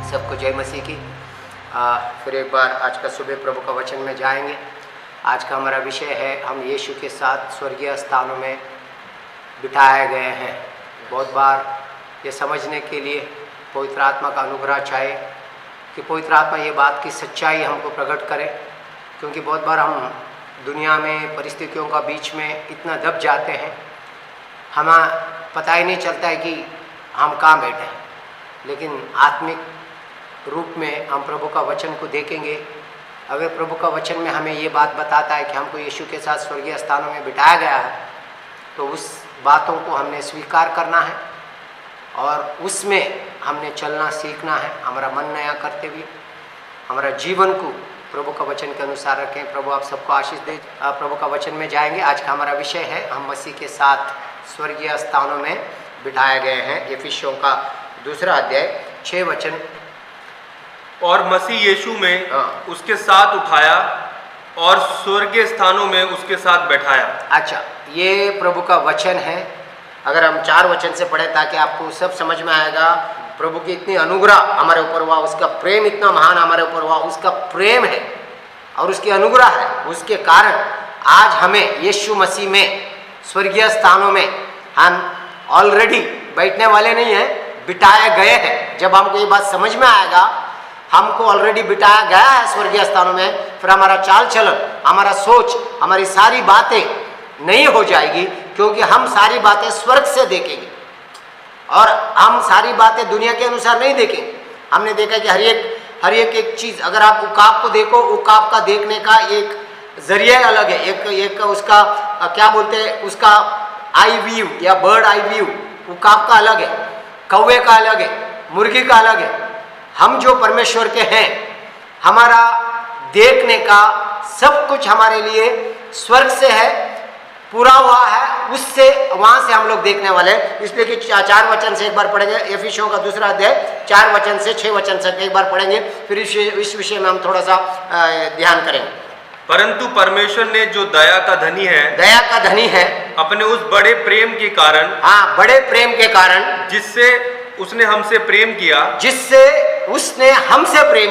सबको जय मसीह की। फिर एक बार आज का सुबह प्रभु का वचन में जाएंगे। आज का हमारा विषय है, हम यीशु के साथ स्वर्गीय स्थानों में बिठाए गए हैं। बहुत बार ये समझने के लिए पवित्र आत्मा का अनुग्रह चाहे कि पवित्र आत्मा ये बात की सच्चाई हमको प्रकट करे, क्योंकि बहुत बार हम दुनिया में परिस्थितियों का बीच में इतना दब जाते हैं, हमें पता ही नहीं चलता है कि हम कहाँ बैठे हैं। लेकिन आत्मिक रूप में हम प्रभु का वचन को देखेंगे। अगर प्रभु का वचन में हमें ये बात बताता है कि हमको यीशु के साथ स्वर्गीय स्थानों में बिठाया गया है, तो उस बातों को हमने स्वीकार करना है और उसमें हमने चलना सीखना है। हमारा मन नया करते हुए हमारा जीवन को प्रभु का वचन के अनुसार रखें। प्रभु आप सबको आशीष दे। प्रभु का वचन में जाएंगे। आज का हमारा विषय है, हम मसीह के साथ स्वर्गीय स्थानों में बिठाए गए हैं। इफिसियों का 2 अध्याय 6 वचन। और मसीह यीशु में उसके साथ उठाया और स्वर्गीय स्थानों में उसके साथ बैठाया। अच्छा, ये प्रभु का वचन है। अगर हम 4 वचन से पढ़े ताकि आपको सब समझ में आएगा। प्रभु की इतनी अनुग्रह हमारे ऊपर हुआ, उसका प्रेम इतना महान हमारे ऊपर हुआ, उसका प्रेम है और उसकी अनुग्रह है। उसके कारण आज हमें यीशु मसीह में स्वर्गीय स्थानों में हम ऑलरेडी बैठने वाले नहीं हैं, बिठाए गए हैं। जब हमको ये बात समझ में आएगा, हमको ऑलरेडी बिठाया गया है स्वर्गीय स्थानों में, फिर हमारा चाल चलन, हमारा सोच, हमारी सारी बातें नहीं हो जाएगी, क्योंकि हम सारी बातें स्वर्ग से देखेंगे और हम सारी बातें दुनिया के अनुसार नहीं देखेंगे। हमने देखा कि हर एक चीज़, अगर आप उकाब को देखो, उकाब का देखने का एक जरिया अलग है। एक उसका क्या बोलते हैं, उसका आई व्यू या बर्ड आई व्यू उकाब का अलग है, कौवे का अलग है, मुर्गी का अलग है। हम जो परमेश्वर के हैं, हमारा देखने का सब कुछ हमारे लिए स्वर्ग से है, पूरा हुआ है, उससे वहां से हम लोग देखने वाले हैं। इसलिए कि 4 वचन से एक बार पढ़ेंगे। इफिसियों का 2 अध्याय 4 वचन से 6 वचन से एक बार पढ़ेंगे, फिर इस विषय में हम थोड़ा सा ध्यान करेंगे। परंतु परमेश्वर ने जो दया का धनी है, अपने उस बड़े प्रेम के कारण, बड़े प्रेम के कारण, जिससे उसने हमसे प्रेम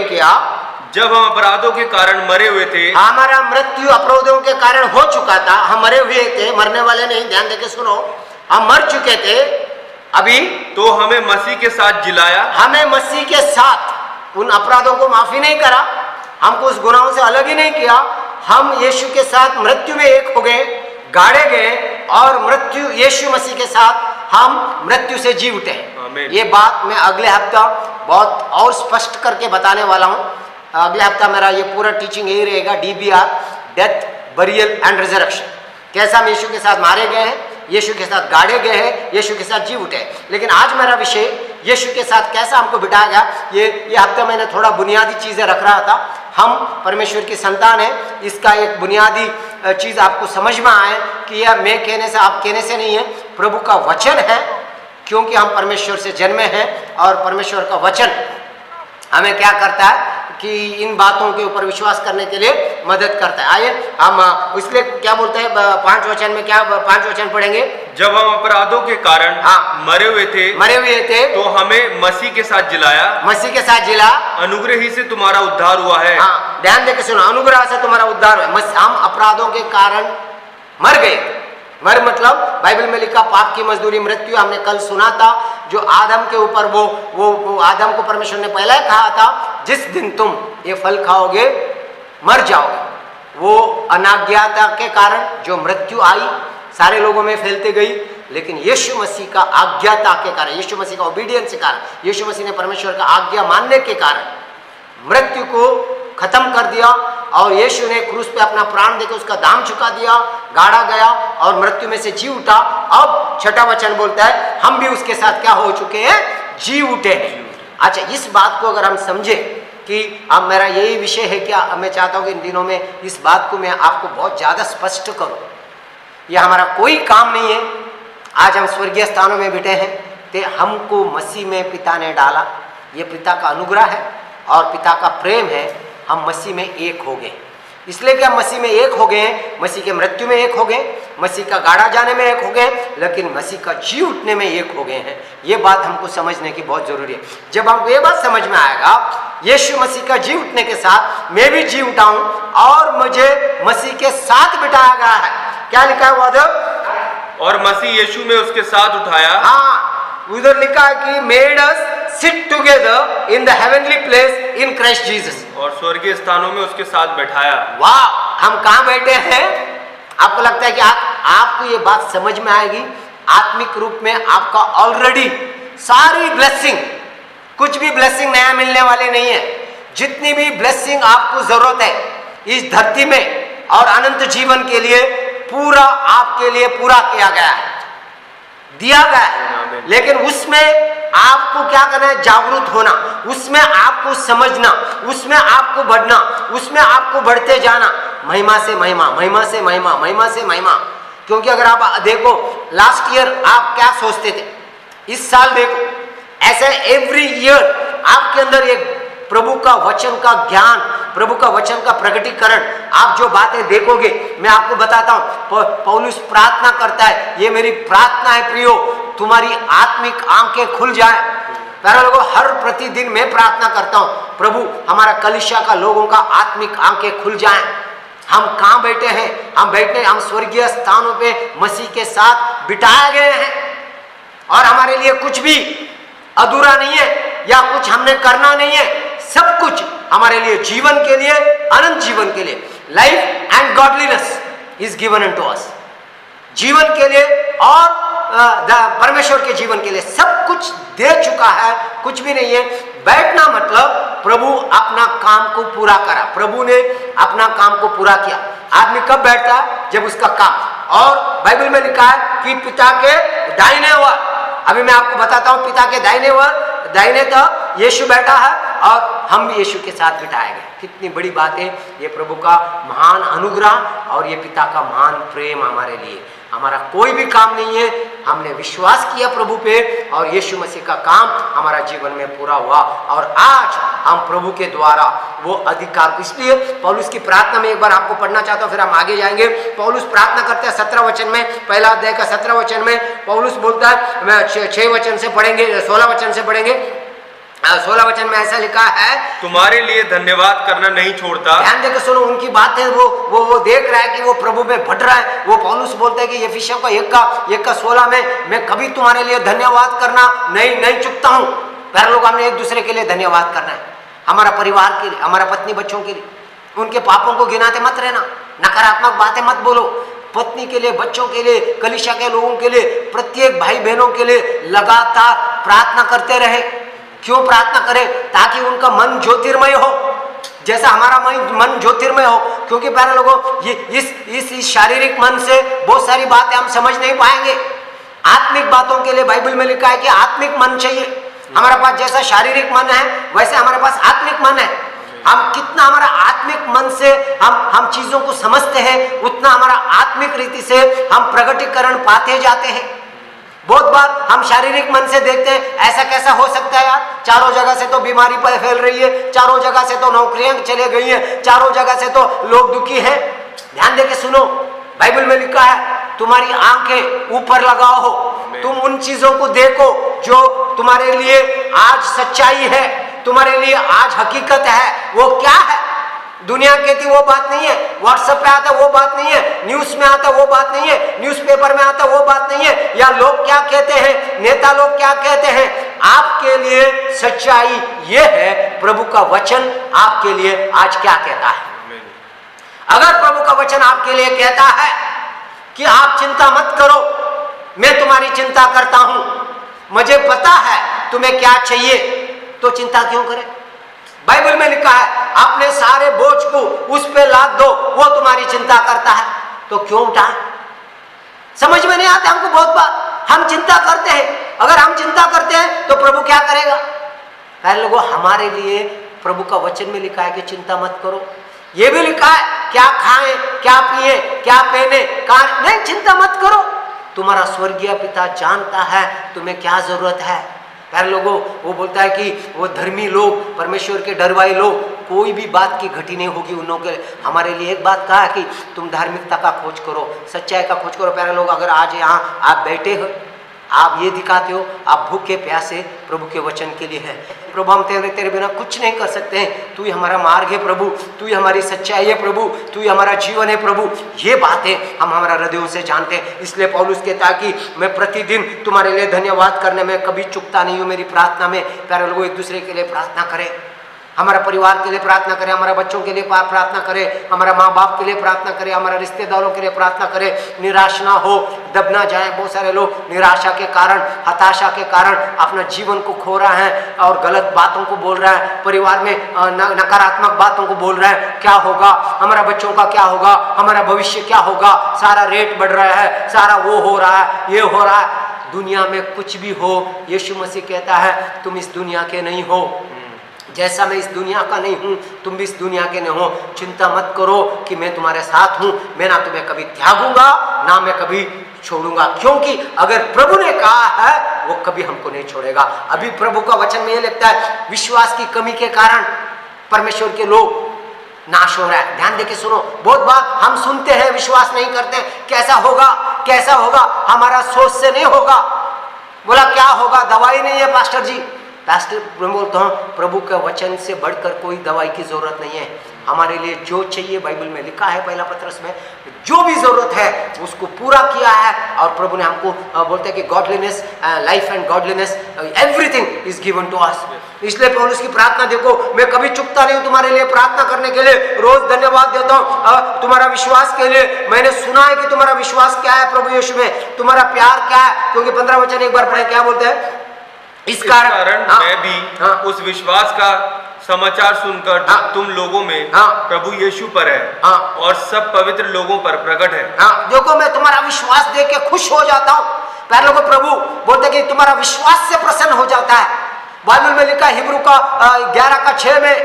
किया, जब हम अपराधों के कारण मरे हुए थे। हमारा मृत्यु अपराधों के कारण हो चुका था, हम मरे हुए थे, मरने वाले नहीं, ध्यान देके सुनो, हम मर चुके थे अभी। तो हमें मसीह के साथ जिलाया, हमें मसीह के साथ उन अपराधों को माफी नहीं करा, हमको उस गुनाहों से अलग ही नहीं किया। हम यीशु के साथ मृत्यु में एक हो गए, गाड़े गए और मृत्यु यीशु मसीह के साथ हम मृत्यु से जी उठे। ये बात मैं अगले हफ्ता बहुत और स्पष्ट करके बताने वाला हूँ। अगले हफ्ता मेरा ये पूरा टीचिंग यही रहेगा, DBR, death, burial and resurrection. कैसा हम यीशु के साथ मारे गए हैं, यीशु के साथ गाड़े गए हैं, यीशु के साथ जी उठे। लेकिन आज मेरा विषय यीशु के साथ कैसा हमको बिठाया गया, ये हफ्ते मैंने थोड़ा बुनियादी चीज़ें रख रहा था। हम परमेश्वर की संतान है, इसका एक बुनियादी चीज़ आपको समझ में आए कि यह मैं कहने से, आप कहने से नहीं है, प्रभु का वचन है, क्योंकि हम परमेश्वर से जन्मे हैं और परमेश्वर का वचन हमें क्या करता है कि इन बातों के ऊपर विश्वास करने के लिए मदद करता है। आइए हम इसलिए क्या बोलते हैं 5 वचन में, क्या 5 वचन पढ़ेंगे। जब हम अपराधों के कारण मरे हुए थे, तो हमें मसीह के साथ जिलाया, अनुग्रह ही से तुम्हारा उद्धार हुआ है। ध्यान देकर सुनो, अनुग्रह से तुम्हारा उद्धार हुआ। हम अपराधों के कारण मर गए। मर मतलब बाइबल में लिखा पाप की मजदूरी मृत्यु। हमने कल सुना था जो आदम के ऊपर वो आदम को परमेश्वर ने पहले कहा था, जिस दिन तुम ये फल खाओगे मर जाओगे। वो अनाज्ञाता के कारण जो मृत्यु आई सारे लोगों में फैलती गई, लेकिन यीशु मसीह का आज्ञाता के कारण, यीशु मसीह का ओबीडियंस के कारण, यीशु मसीह ने परमेश्वर का आज्ञा मानने के कारण मृत्यु को खत्म कर दिया और यीशु ने क्रूस पे अपना प्राण देकर उसका दाम चुका दिया, गाड़ा गया और मृत्यु में से जी उठा। अब 6वां वचन बोलता है, हम भी उसके साथ क्या हो चुके हैं, जी उठे हैं। अच्छा, इस बात को अगर हम समझे कि अब मेरा यही विषय है, क्या मैं चाहता हूँ कि इन दिनों में इस बात को मैं आपको बहुत ज़्यादा स्पष्ट करूँ। यह हमारा कोई काम नहीं है। आज हम स्वर्गीय स्थानों में बैठे हैं, तो हमको मसीह में पिता ने डाला। ये पिता का अनुग्रह है और पिता का प्रेम है। हम मसीह में एक हो गए। इसलिए कि हम मसीह में एक हो गए हैं, मसीह के मृत्यु में एक हो गए, मसीह का गाड़ा जाने में एक हो गए, लेकिन मसीह का जी उठने में एक हो गए हैं। ये बात हमको समझने की बहुत जरूरी है। जब हमको ये बात समझ में आएगा, यीशु मसीह का जी उठने के साथ मैं भी जी उठा हूं और मुझे मसीह के साथ बिठाया गया है। क्या लिखा हुआ था? और मसीह यीशु में उसके साथ उठाया। हाँ, उधर लिखा है कि made us sit together in the heavenly place in Christ Jesus, और स्वर्गीय स्थानों में उसके साथ बैठाया। वाह, हम कहां बैठे हैं? आपको लगता है कि आपको ये बात समझ में आएगी? आत्मिक रूप में आपका ऑलरेडी सारी ब्लेसिंग, कुछ भी ब्लेसिंग नया मिलने वाले नहीं है। जितनी भी ब्लेसिंग आपको जरूरत है इस धरती में और अनंत जीवन के लिए, पूरा आपके लिए पूरा किया गया है, दिया गया है। लेकिन उसमें आपको क्या करना है? जागरूक होना, उसमें आपको समझना, उसमें आपको बढ़ना, उसमें आपको बढ़ते जाना, महिमा से महिमा, महिमा से महिमा, महिमा से महिमा। क्योंकि अगर आप देखो लास्ट ईयर आप क्या सोचते थे, इस साल देखो ऐसे एवरी ईयर आपके अंदर एक प्रभु का वचन का ज्ञान, प्रभु का वचन का प्रकटीकरण, आप जो बातें देखोगे, मैं आपको बताता हूं, पौलुस प्रार्थना करता है, ये मेरी प्रार्थना है प्रियो, तुम्हारी आत्मिक आंखें खुल जाए। प्यारे लोगों, हर प्रतिदिन मैं प्रार्थना करता हूं, प्रभु हमारा कलीसिया का लोगों का आत्मिक आंखें खुल जाएं। हम कहां बैठे हैं? हम स्वर्गीय स्थानों पे मसीह के साथ बिठाए गए हैं और हमारे लिए कुछ भी अधूरा नहीं है या कुछ हमने करना नहीं है। सब कुछ हमारे लिए, जीवन के लिए, अनंत जीवन के लिए, life and godliness is given unto अस, जीवन के लिए और परमेश्वर के जीवन के लिए सब कुछ दे चुका है, कुछ भी नहीं है। बैठना मतलब प्रभु अपना काम को पूरा करा, प्रभु ने अपना काम को पूरा किया। आदमी कब बैठता है? जब उसका काम, और बाइबल में लिखा है कि पिता के दाहिने ओर, अभी मैं आपको बताता हूं, पिता के दाहिने ओर, दाहिने तो यीशु बैठा है और हम भी यीशु के साथ बिठाए गए। कितनी बड़ी बात है ये, प्रभु का महान अनुग्रह और ये पिता का महान प्रेम हमारे लिए। हमारा कोई भी काम नहीं है, हमने विश्वास किया प्रभु पे और यीशु मसीह का काम हमारा जीवन में पूरा हुआ और आज हम प्रभु के द्वारा वो अधिकार। इसलिए पौलुस की प्रार्थना में एक बार आपको पढ़ना चाहता हूं, फिर हम आगे जाएंगे। पौलुस प्रार्थना करते हैं 17 वचन में, पहला अध्याय का 17 वचन में पौलुस बोलता है, मैं 6 वचन से पढ़ेंगे, 16 वचन से पढ़ेंगे। 16 वचन में ऐसा लिखा है, तुम्हारे लिए धन्यवाद करना नहीं छोड़ता। ध्यान देकर सुनो, उनकी बातें वो देख रहा है कि वो प्रभु में बढ़ रहा है। वो पौलुस बोलते हैं कि एफिसियों का 1:16 में, मैं कभी तुम्हारे लिए धन्यवाद करना नहीं चुकता हूं। पहले लोग हमने एक दूसरे के लिए धन्यवाद करना है, हमारा परिवार के लिए, हमारा पत्नी बच्चों के लिए। उनके पापों को गिनाते मत रहना, नकारात्मक बातें मत बोलो। पत्नी के लिए, बच्चों के लिए, कलीसिया के लोगों के लिए, प्रत्येक भाई बहनों के लिए लगातार प्रार्थना करते रहे। क्यों प्रार्थना करें? ताकि उनका मन ज्योतिर्मय हो, जैसा हमारा मन ज्योतिर्मय हो। क्योंकि प्यारे लोगों, ये इस शारीरिक मन से बहुत सारी बातें हम समझ नहीं पाएंगे। आत्मिक बातों के लिए बाइबल में लिखा है कि आत्मिक मन चाहिए। हमारे पास जैसा शारीरिक मन है वैसे हमारे पास आत्मिक मन है। हम कितना हमारा आत्मिक मन से हम चीजों को समझते हैं, उतना हमारा आत्मिक रीति से हम प्रकटीकरण पाते जाते हैं। बहुत बार हम शारीरिक मन से देखते हैं, ऐसा कैसा हो सकता है यार, चारों जगह से तो बीमारी पर फैल रही है, चारों जगह से तो नौकरियां चले गई हैं, चारों जगह से तो लोग दुखी हैं। ध्यान देके सुनो, बाइबल में लिखा है तुम्हारी आंखें ऊपर लगाओ हो, तुम उन चीजों को देखो जो तुम्हारे लिए आज सच्चाई है, तुम्हारे लिए आज हकीकत है। वो क्या है? दुनिया कहती वो बात नहीं है, व्हाट्सएप पे आता वो बात नहीं है, न्यूज में आता वो बात नहीं है, न्यूज़पेपर में आता वो बात नहीं है, या लोग क्या कहते हैं, नेता लोग क्या कहते हैं। आपके लिए सच्चाई ये है, प्रभु का वचन आपके लिए आज क्या कहता है। अगर प्रभु का वचन आपके लिए कहता है कि आप चिंता मत करो, मैं तुम्हारी चिंता करता हूं, मुझे पता है तुम्हें क्या चाहिए, तो चिंता क्यों करें। बाइबल में लिखा है अपने सारे बोझ को उस पे लाद दो, वो तुम्हारी चिंता करता है, तो क्यों उठाएं। समझ में नहीं आता हमको। बहुत बार हम चिंता करते हैं, अगर हम चिंता करते हैं तो प्रभु क्या करेगा। पहले लोगों, हमारे लिए प्रभु का वचन में लिखा है कि चिंता मत करो। ये भी लिखा है क्या खाएं, क्या पिए, क्या पहने, कहां नहीं, चिंता मत करो, तुम्हारा स्वर्गीय पिता जानता है तुम्हें क्या जरूरत है। प्यारे लोगों, वो बोलता है कि वो धर्मी लोग, परमेश्वर के डरवाए लोग कोई भी बात की घटी नहीं होगी उन लोगों के। हमारे लिए एक बात कहा है कि तुम धार्मिकता का खोज करो, सच्चाई का खोज करो। प्यारे लोग, अगर आज यहाँ आप बैठे हो, आप ये दिखाते हो आप भूखे प्यासे प्रभु के वचन के लिए हैं। प्रभु हम तेरे बिना कुछ नहीं कर सकते हैं, तू ही हमारा मार्ग है प्रभु, तू ही हमारी सच्चाई है प्रभु, तू ही हमारा जीवन है प्रभु। ये बातें हम हमारा हृदयों से जानते हैं। इसलिए पौलुस कहता है कि मैं प्रतिदिन तुम्हारे लिए धन्यवाद करने में कभी चूकता नहीं हूँ। मेरी प्रार्थना में प्यारे लोगों, एक दूसरे के लिए प्रार्थना करें, हमारा परिवार के लिए प्रार्थना करें, हमारे बच्चों के लिए प्रार्थना करें, हमारा माँ बाप के लिए प्रार्थना करें, हमारे रिश्तेदारों के लिए प्रार्थना करें। निराश ना हो, दब ना जाए। बहुत सारे लोग निराशा के कारण, हताशा के कारण अपना जीवन को खो रहे हैं और गलत बातों को बोल रहे हैं, परिवार में नकारात्मक बातों को बोल रहे हैं। क्या होगा, हमारा बच्चों का क्या होगा, हमारा भविष्य क्या होगा, सारा रेट बढ़ रहा है, सारा वो हो रहा है, ये हो रहा है। दुनिया में कुछ भी हो, यीशु मसीह कहता है तुम इस दुनिया के नहीं हो, जैसा मैं इस दुनिया का नहीं हूँ तुम भी इस दुनिया के नहीं हो। चिंता मत करो कि मैं तुम्हारे साथ हूँ, मैं ना तुम्हें कभी त्यागूंगा ना मैं कभी छोड़ूंगा, क्योंकि अगर प्रभु ने कहा है वो कभी हमको नहीं छोड़ेगा। अभी प्रभु का वचन में ये लिखता है विश्वास की कमी के कारण परमेश्वर के लोग नाश हो रहा है। ध्यान देके सुनो, बहुत बार हम सुनते हैं विश्वास नहीं करते, कैसा होगा कैसा होगा, हमारा सोच से नहीं होगा। बोला क्या होगा, दवाई नहीं है पास्टर जी। पास्टर मैं बोलता हूँ प्रभु के वचन से बढ़कर कोई दवाई की जरूरत नहीं है। हमारे लिए जो चाहिए बाइबल में लिखा है, पहला पत्रस में जो भी जरूरत है उसको पूरा किया है। और प्रभु ने हमको बोलते हैं कि godliness, life and godliness, everything is given to us. इसलिए पौलुस की प्रार्थना देखो, मैं कभी चुकता नहीं हूँ तुम्हारे लिए प्रार्थना करने के लिए, रोज धन्यवाद देता हूँ तुम्हारा विश्वास के लिए। मैंने सुना है कि तुम्हारा विश्वास क्या है प्रभु यीशु में, तुम्हारा प्यार क्या है, क्योंकि 15 वचन एक बार पढ़े, क्या बोलते हैं, इस कारण मैं भी उस विश्वास का समाचार सुनकर जो तुम लोगों में प्रभु यीशु पर है और सब पवित्र लोगों पर प्रकट है। देखो मैं तुम्हारा विश्वास देख के खुश हो जाता हूँ। प्यारे लोगों, प्रभु बोलते कि तुम्हारा विश्वास से प्रसन्न हो जाता है। बाइबल में लिखा हिब्रू का 11:6 में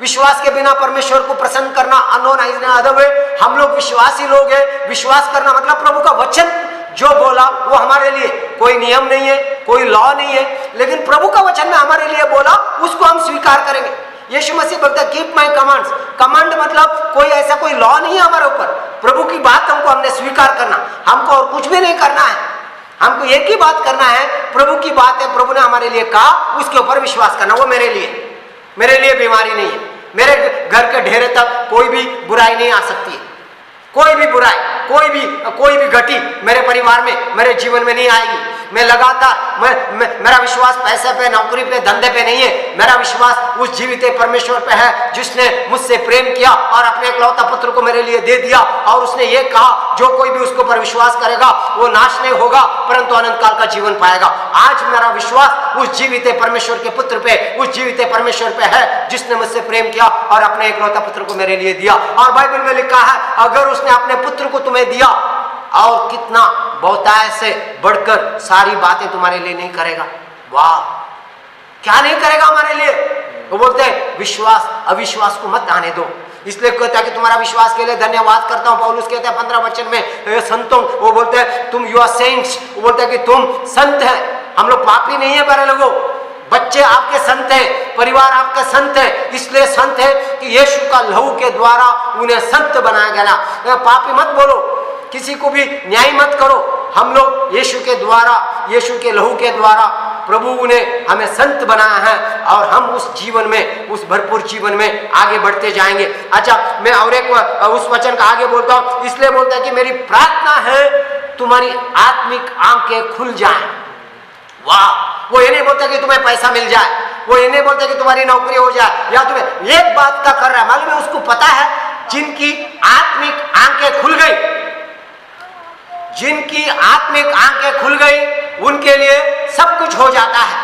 विश्वास के बिना परमेश्वर को प्रसन्न करना अनोन है। हम लोग विश्वासी लोग हैं। विश्वास करना मतलब प्रभु का वचन जो बोला वो हमारे लिए कोई नियम नहीं है, कोई लॉ नहीं है, लेकिन प्रभु का वचन में हमारे लिए बोला उसको हम स्वीकार करेंगे। यीशु मसीह बोलता है कीप माय कमांड्स। कमांड मतलब कोई ऐसा कोई लॉ नहीं है हमारे ऊपर। प्रभु की बात हमको हमने स्वीकार करना, हमको और कुछ भी नहीं करना है, हमको एक ही बात करना है, प्रभु की बात है, प्रभु ने हमारे लिए कहा, उसके ऊपर विश्वास करना। वो मेरे लिए बीमारी नहीं है, मेरे घर के ढेरे तक कोई भी बुराई नहीं आ सकती है, कोई भी बुराई, कोई भी घटी मेरे परिवार में, मेरे जीवन में नहीं आएगी। मैं लगातार मेरा विश्वास पैसे पे, नौकरी पे, धंधे पे नहीं है। मेरा विश्वास उस जीवित परमेश्वर पे है जिसने मुझसे प्रेम किया और अपने इकलौता पुत्र को मेरे लिए दे दिया। और उसने ये कहा जो कोई भी उसको पर विश्वास करेगा वो नाश नहीं होगा परंतु अनंत काल का जीवन पाएगा। आज मेरा विश्वास उस जीवित परमेश्वर के पुत्र पे, उस जीवित परमेश्वर पे है जिसने मुझसे प्रेम किया और अपने इकलौता पुत्र को मेरे लिए दिया। और बाइबल में लिखा है अगर उसने अपने पुत्र को तुम्हें दिया और कितना बहुतायत से बढ़कर सारी बातें तुम्हारे लिए नहीं करेगा। वाह, क्या नहीं करेगा हमारे लिए। वो बोलते हैं विश्वास अविश्वास को मत आने दो। इसलिए कहता है कि तुम्हारा विश्वास के लिए धन्यवाद करता हूं। पौलुस कहते हैं 15 वचन में संतों, वो बोलते हैं तुम यू आर सेंट्स, वो बोलते हैं कि तुम संत हैं। हम लोग पापी नहीं है प्यारे लोगों, बच्चे आपके संत हैं, परिवार आपका संत है। इसलिए संत है कि यीशु का लहू के द्वारा उन्हें संत बनाया गया। पापी मत बोलो, किसी को भी न्याय मत करो। हम लोग यीशु के द्वारा, यीशु के लहू के द्वारा प्रभु ने हमें संत बनाया है और हम उस जीवन में, उस भरपूर जीवन में आगे बढ़ते जाएंगे। अच्छा, मैं और एक उस वचन का आगे बोलता हूँ। इसलिए बोलता है कि मेरी प्रार्थना है तुम्हारी आत्मिक आंखें खुल जाएं। वाह, वो ये नहीं बोलता कि तुम्हें पैसा मिल जाए, वो ये नहीं बोलता कि तुम्हारी नौकरी हो जाए, या तुम्हें एक बात का कर रहा है मालूम है, उसको पता है जिनकी आत्मिक आंखें खुल गई, जिनकी आत्मिक आंखें खुल गई उनके लिए सब कुछ हो जाता है,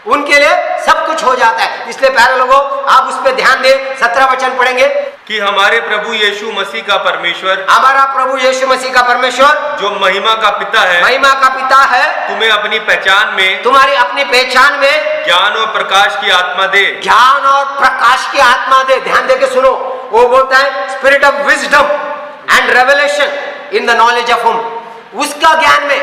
उनके लिए सब कुछ हो जाता है। इसलिए प्यारे लोगों आप उस पर ध्यान दें। 17 वचन पढ़ेंगे कि हमारे प्रभु यीशु मसीह का परमेश्वर, हमारा प्रभु यीशु मसीह का परमेश्वर जो महिमा का पिता है, महिमा का पिता है, तुम्हें अपनी पहचान में, तुम्हारी अपनी पहचान में ज्ञान और प्रकाश की आत्मा दे, ज्ञान और प्रकाश की आत्मा दे। ध्यान देके सुनो, वो बोलता है spirit of wisdom and revelation in the knowledge of him. उसका ज्ञान में,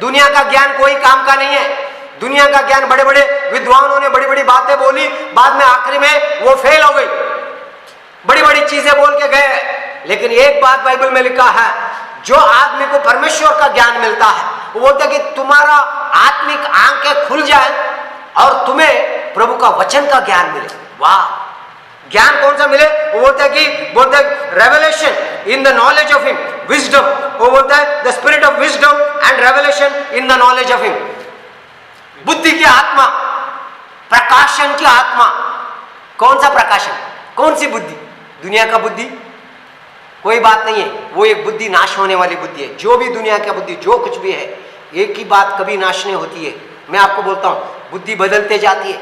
दुनिया का ज्ञान कोई काम का नहीं है। दुनिया का ज्ञान, बड़े बड़े विद्वानों ने बड़ी बड़ी बातें बोली, बाद में आखिरी में वो फेल हो गई। बड़ी बड़ी चीजें बोल के गए, लेकिन एक बात बाइबल में लिखा है, जो आदमी को परमेश्वर का ज्ञान मिलता है वो बोलता है कि तुम्हारा आत्मिक आंखें खुल जाए और तुम्हें प्रभु का वचन का ज्ञान मिले। वाह, ज्ञान कौन सा मिले? वो बोलता है कि बोलता है revelation in the knowledge of him, wisdom. वो बोलता है the spirit of wisdom and revelation in the knowledge of him. बुद्धि की आत्मा, प्रकाशन की आत्मा। कौन सा प्रकाशन? कौन सी बुद्धि? दुनिया का बुद्धि कोई बात नहीं है, वो एक बुद्धि नाश होने वाली बुद्धि है। जो भी दुनिया की बुद्धि, जो कुछ भी है, एक ही बात कभी नाश नहीं होती है। मैं आपको बोलता हूं, बुद्धि बदलते जाती है।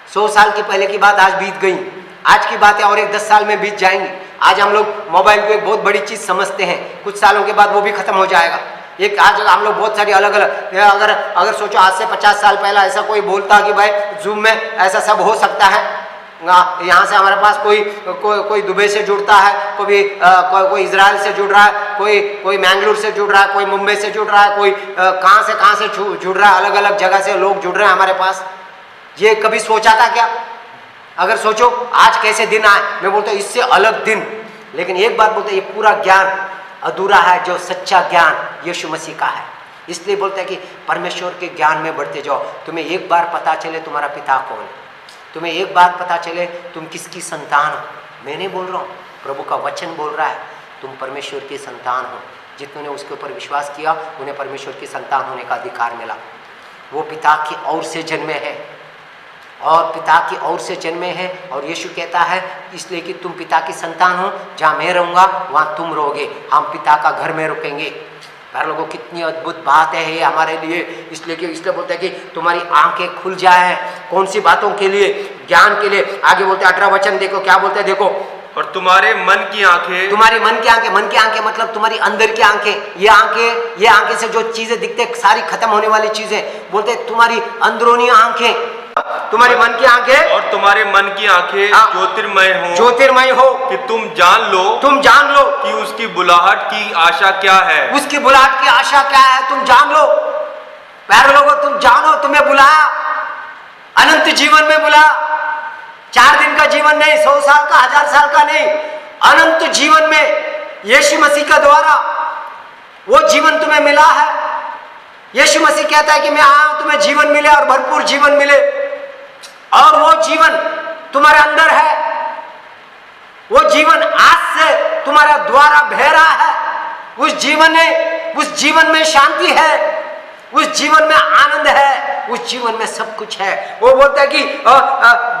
100 साल की पहले की बात आज बीत गई, आज की बातें और एक 10 साल में बीत जाएंगी। आज हम लोग मोबाइल को एक बहुत बड़ी चीज समझते हैं, कुछ सालों के बाद वो भी खत्म हो जाएगा। एक आज हम लोग बहुत सारी अलग अलग, अगर सोचो आज से 50 साल पहले ऐसा कोई बोलता कि भाई जूम में ऐसा सब हो सकता है, यहाँ से हमारे पास कोई दुबई से जुड़ता है, कोई इजराइल से जुड़ रहा है, कोई मैंगलोर से जुड़ रहा है, कोई मुंबई से जुड़ रहा है, कोई कहाँ से जुड़ रहा है, अलग अलग जगह से लोग जुड़ रहे हैं हमारे पास। ये कभी सोचा था क्या? अगर सोचो आज कैसे दिन आए, मैं बोलता हूँ इससे अलग दिन। लेकिन एक बात बोलते, ये पूरा ज्ञान अधूरा है जो सच्चा ज्ञान यीशु मसीह का है। इसलिए बोलते हैं कि परमेश्वर के ज्ञान में बढ़ते जाओ। तुम्हें एक बार पता चले तुम्हारा पिता कौन है, तुम्हें एक बात पता चले तुम किसकी संतान हो। मैं नहीं बोल रहा हूँ, प्रभु का वचन बोल रहा है, तुम परमेश्वर की संतान हो। जितने उसके ऊपर विश्वास किया उन्हें परमेश्वर की संतान होने का अधिकार मिला। वो पिता की ओर से जन्मे हैं और पिता की ओर से जन्मे हैं। और यीशु कहता है इसलिए कि तुम पिता की संतान हो, जहाँ मैं रहूँगा वहाँ तुम रहोगे, हम पिता का घर में रुकेंगे। प्यारे लोगों, कितनी अद्भुत बात है ये हमारे लिए। इसलिए बोलते हैं कि तुम्हारी आंखें खुल जाए। कौन सी बातों के लिए? ज्ञान के लिए। आगे बोलते हैं 18 वचन देखो क्या बोलते हैं, देखो। और तुम्हारे मन की आंखें, तुम्हारी मन की आंखें, मन की आंखें मतलब तुम्हारी अंदर की आंखें। ये आंखें से जो चीजें दिखते सारी खत्म होने वाली चीजें, बोलते हैं तुम्हारी अंदरूनी आंखें, तुम्हारी मन की आंखें। और तुम्हारे मन की आंखें ज्योतिर्मय हो कि तुम जान लो कि उसकी बुलाहट की आशा क्या है। उसकी बुलाहट की आशा क्या है तुम जान लो। प्यारे लोगों, तुम जानो, तुम्हें बुलाया अनंत जीवन में बुला। 4 दिन का जीवन नहीं, 100 साल का, 1000 साल का नहीं, अनंत जीवन में यीशु मसीह का द्वारा वो जीवन तुम्हें मिला है। यीशु मसीह कहता है कि मैं आया हूं तुम्हें जीवन मिले और भरपूर जीवन मिले। और वो जीवन तुम्हारे अंदर है, वो जीवन आज से तुम्हारा द्वारा बह रहा है। उस जीवन में शांति है, उस जीवन में आनंद है, उस जीवन में सब कुछ है। वो बोलता है कि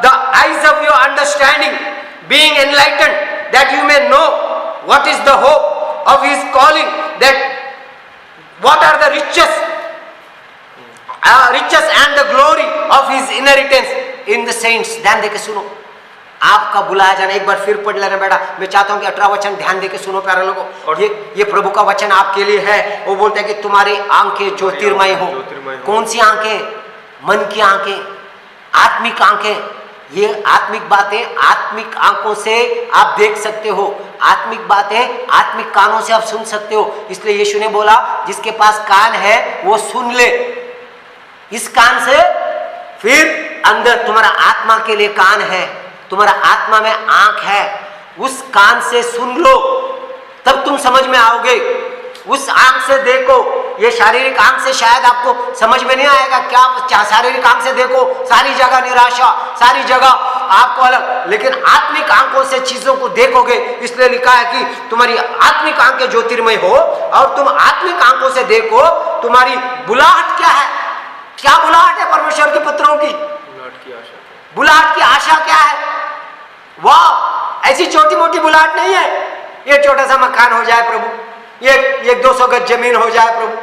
the eyes of your understanding being enlightened that you may know what is the hope of his calling, that what are the riches and the glory of his inheritance in the saints। ध्यान देके सुनो, आपका बुलाया जाना। एक बार फिर पढ़ लेना बेटा। मैं चाहता हूं कि 18 वचन ध्यान देके सुनो प्यारे लोगों। और ये प्रभु का वचन आपके लिए है। वो बोलते हैं कि तुम्हारी आंखें ज्योतिर्मय हो। कौन सी आंखें? मन की आंखें, आत्मिक आंखें। ये आत्मिक बातें आत्मिक आंखों से आप देख सकते हो, आत्मिक बातें आत्मिक कानों से आप सुन सकते हो। इसलिए यीशु ने बोला जिसके पास कान है वो सुन ले। इस कान से फिर अंदर तुम्हारा आत्मा के लिए कान है, तुम्हारा आत्मा में आंख है, उस कान से सुन लो, तब तुम समझ में आओगे। उस आंख से देखो। ये शारीरिक आंख से शायद आपको समझ में नहीं आएगा। क्या शारीरिक आंख से देखो, सारी जगह निराशा, सारी जगह आपको अलग, लेकिन आत्मिक आंखों से चीजों को देखोगे। इसलिए लिखा है कि तुम्हारी आत्मिक आंखें ज्योतिर्मय हो और तुम आत्मिक आंखों से देखो। तुम्हारी बुलाहट क्या है? क्या बुलाहट है परमेश्वर के पुत्रों की? बुलाहट की आशा क्या है? वाह, ऐसी छोटी मोटी बुलाहट नहीं है। ये छोटा सा मकान हो जाए प्रभु, ये 200 गज जमीन हो जाए प्रभु,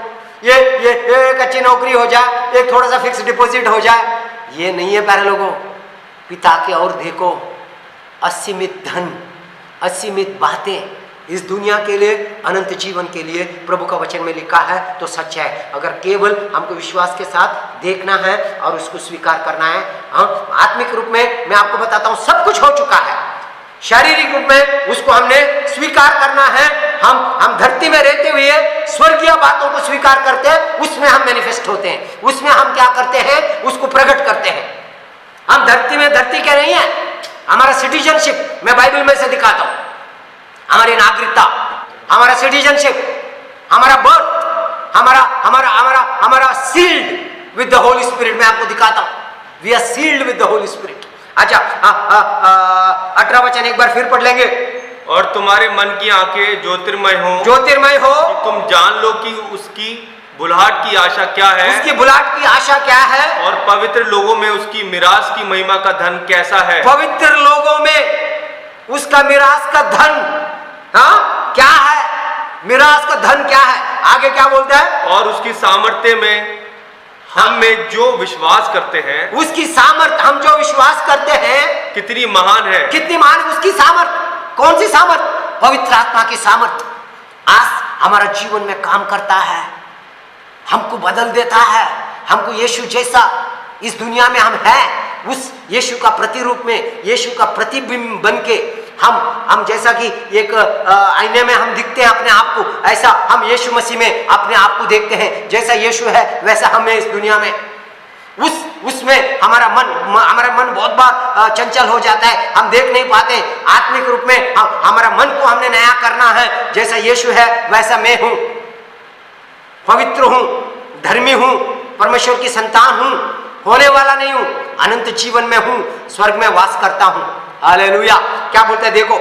ये कच्ची नौकरी हो जाए, एक थोड़ा सा फिक्स डिपॉजिट हो जाए। ये नहीं है प्यारे लोगों। पिता के और देखो, असीमित धन, असीमित बातें इस दुनिया के लिए, अनंत जीवन के लिए प्रभु का वचन में लिखा है तो सच है। अगर केवल हमको विश्वास के साथ देखना है और उसको स्वीकार करना है। आत्मिक रूप में मैं आपको बताता हूं सब कुछ हो चुका है। शारीरिक रूप में उसको हमने स्वीकार करना है। हम धरती में रहते हुए स्वर्गीय बातों को स्वीकार करते हैं, उसमें हम मैनिफेस्ट होते हैं, उसमें हम क्या करते हैं, उसको प्रकट करते हैं। हम धरती में धरती के नहीं है, हमारा सिटीजनशिप मैं बाइबल में से दिखाता हूं, हमारी नागरिकता, हमारा सिटीजनशिप, हमारा बर्थ, हमारा हमारा हमारा हमारा sealed with the Holy Spirit मैं आपको दिखाता हूं। We are sealed with the Holy Spirit. अच्छा 18 वचन एक बार फिर पढ़ लेंगे। और तुम्हारे मन की आंखें ज्योतिर्मय हो, ज्योतिर्मय हो, कि तुम जान लो कि उसकी बुलाहट की आशा क्या है, उसकी बुलाहट की आशा क्या है, और पवित्र लोगों में उसकी मिरास की महिमा का धन कैसा है। पवित्र लोगों में उसका मिरास का धन क्या है, मिरास का धन क्या है। आगे क्या बोलता है, और उसकी सामर्थ्य में हम में जो विश्वास करते हैं, उसकी सामर्थ हम जो विश्वास करते हैं कितनी महान है, कितनी महान उसकी सामर्थ। कौन सी सामर्थ, पवित्र आत्मा की सामर्थ आज हमारा जीवन में काम करता है, हमको बदल देता है, हमको यीशु जैसा इस दुनिया में हम हैं, उस यीशु का प्रतिरूप में, यीशु का प्रतिबिंब बन के हम जैसा कि एक आईने में हम दिखते हैं अपने आप को, ऐसा हम यीशु मसीह में अपने आप को देखते हैं। जैसा यीशु है वैसा हम हैं इस दुनिया में। उसमें हमारा मन बहुत बार चंचल हो जाता है, हम देख नहीं पाते। आत्मिक रूप में हमारा मन को हमने नया करना है। जैसा यीशु है वैसा मैं हूं, पवित्र हूं, धर्मी हूं, परमेश्वर की संतान हूं, होने वाला नहीं हूं, अनंत जीवन में हूं, स्वर्ग में वास करता हूं। हालेलुया। क्या बोलते हैं देखो,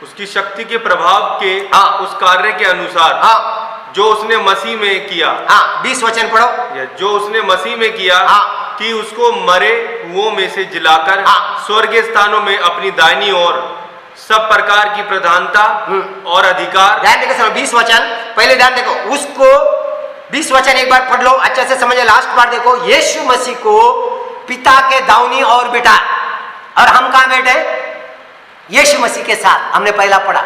उसकी शक्ति के प्रभाव के उस कार्य के अनुसार जो उसने मसीह में किया। 20 वचन पढ़ो। जो उसने मसीह में किया कि उसको मरे हुओं में से जिलाकर स्वर्गीय स्थानों में अपनी दाहिनी ओर सब प्रकार की प्रधानता और अधिकार। ध्यान देखो 20 वचन, पहले ध्यान देखो उसको 20 वचन एक बार पढ़ लो, अच्छे से समझे। लास्ट बार देखो, यीशु मसीह को पिता के दाहिनी ओर बिठा, और हम कहां बैठे, यीशु मसीह के साथ। हमने पहला पढ़ा,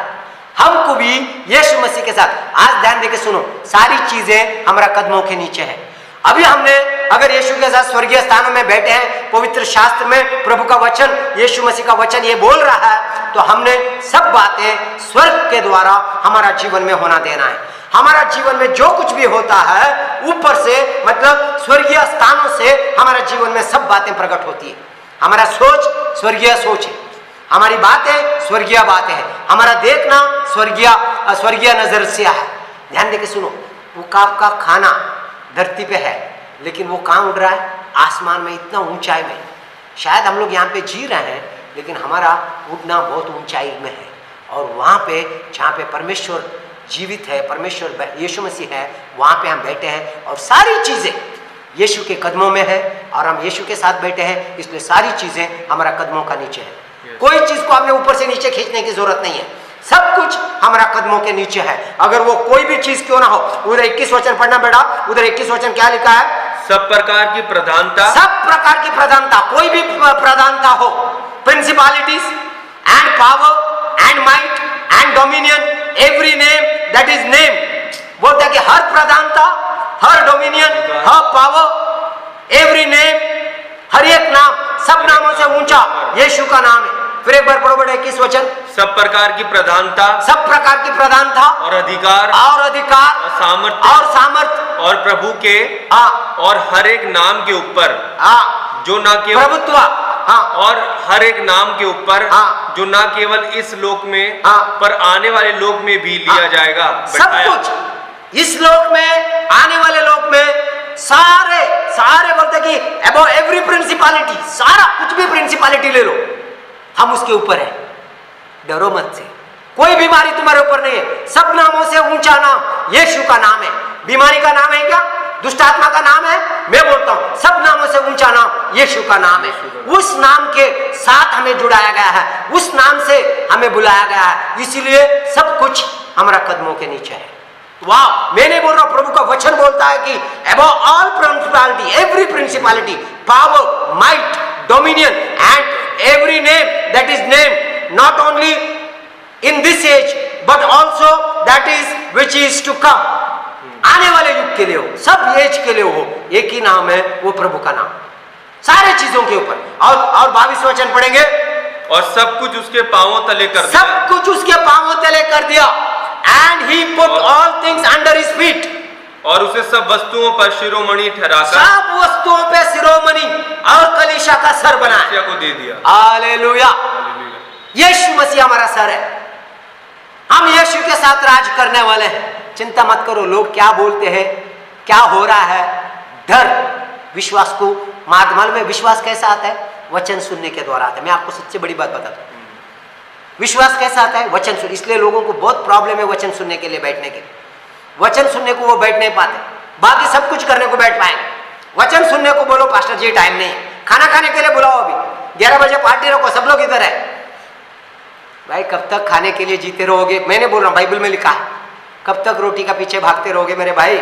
हमको भी यीशु मसीह के साथ। आज ध्यान देके सुनो, सारी चीजें हमारा कदमों के नीचे है। अभी हमने अगर यीशु के साथ स्वर्गीय स्थानों में बैठे हैं, पवित्र शास्त्र में प्रभु का वचन, यीशु मसीह का वचन ये बोल रहा है, तो हमने सब बातें स्वर्ग के द्वारा हमारा जीवन में होना देना है। हमारा जीवन में जो कुछ भी होता है ऊपर से, मतलब स्वर्गीय स्थानों से हमारा जीवन में सब बातें प्रकट होती है। हमारा सोच स्वर्गीय सोच है, हमारी बातें स्वर्गीय बातें हैं, हमारा देखना स्वर्गीय नजर से है। ध्यान देके सुनो, वो काप का खाना धरती पे है, लेकिन वो कहाँ उड़ रहा है, आसमान में, इतना ऊंचाई में। शायद हम लोग यहाँ पे जी रहे हैं, लेकिन हमारा उड़ना बहुत ऊंचाई में है। और वहाँ पे जहाँ पे परमेश्वर जीवित है, परमेश्वर यीशु मसीह है, वहाँ पे हम बैठे हैं, और सारी चीजें यीशु के कदमों में है, और हम यीशु के साथ बैठे हैं, इसलिए सारी चीजें हमारा कदमों का नीचे है। कोई चीज को आपने ऊपर से नीचे खींचने की जरूरत नहीं है, सब कुछ हमारा कदमों के नीचे है। अगर वो कोई भी चीज क्यों ना हो। उधर 21 वचन पढ़ना बेटा, उधर 21 वचन क्या लिखा है, सब प्रकार की प्रधानता, सब प्रकार की प्रधानता, कोई भी प्रधानता हो, principalities and power and might and dominion, every name that is name. बोलता है कि हर प्रधानता, हर डोमिनियन, हर पावर, एवरी नेम, हर एक नाम, सब नामों से ऊंचा यीशु का नाम है। फिर एक बार पढ़ो बेटा 21 वचन, सब प्रकार की प्रधानता, सब प्रकार की प्रधानता और अधिकार, और सामर्थ और प्रभु के और हर एक नाम के ऊपर, जो ना केवल प्रभुत्व, और हर एक नाम के ऊपर, जो ना केवल इस लोक में पर आने वाले लोक में भी लिया जाएगा। सब कुछ इस लोक में, आने वाले लोक में, सारे बोलते कि अबव एवरी प्रिंसिपलिटी, सारा कुछ भी प्रिंसिपलिटी ले लो, हम उसके ऊपर है। डरो मत से, कोई बीमारी तुम्हारे ऊपर नहीं है। सब नामों से ऊंचा नाम यीशु का नाम है। बीमारी का नाम है क्या, दुष्ट आत्मा का नाम है, मैं बोलता हूं सब नामों से ऊंचा नाम यीशु का नाम है। उस नाम के साथ हमें जुड़ाया गया है, उस नाम से हमें बुलाया गया है, इसीलिए सब कुछ हमारा कदमों के नीचे है। वाह, मैं नहीं बोल रहा, प्रभु का वचन बोलता है कि above all principality, every principality, power, might, dominion and every name that is named, not only in this age but also that is which is to come, आने वाले युग के लिए हो, सब एज के लिए हो, एक ही नाम है, वो प्रभु का नाम, सारे चीजों के ऊपर। और 22 वचन पढ़ेंगे, और सब कुछ उसके पांवों तले कर दिया, सब कुछ उसके पांवों तले कर दिया। And he put all things under his feet, और उसे सब वस्तुओं पर शिरोमणि ठहराकर सब वस्तुओं पे शिरोमणि और कलीसिया का सर बनाया, कलीसिया को दे दिया। हालेलुया। यीशु मसीह हमारा सर है, हम यीशु के साथ राज करने वाले हैं। चिंता मत करो लोग क्या बोलते हैं, क्या हो रहा है। डर विश्वास को माध्यम में, विश्वास कैसा आता है? वचन सुनने के द्वारा आता है। मैं आपको सबसे बड़ी बात बताता हूं, विश्वास कैसा आता है? वचन सुन। इसलिए लोगों को बहुत प्रॉब्लम है वचन सुनने के लिए, बैठने के। वचन सुनने को वो बैठ नहीं पाते, बाकी सब कुछ करने को बैठ पाएंगे। वचन सुनने को बोलो पास्टर जी टाइम नहीं, खाना खाने के लिए बुलाओ, अभी 11 बजे पार्टी रखो, सब लोग इधर है। भाई कब तक खाने के लिए जीते रहोगे? मैंने बोल रहा हूं, बाइबल में लिखा है, कब तक रोटी का पीछे भागते रहोगे मेरे भाई?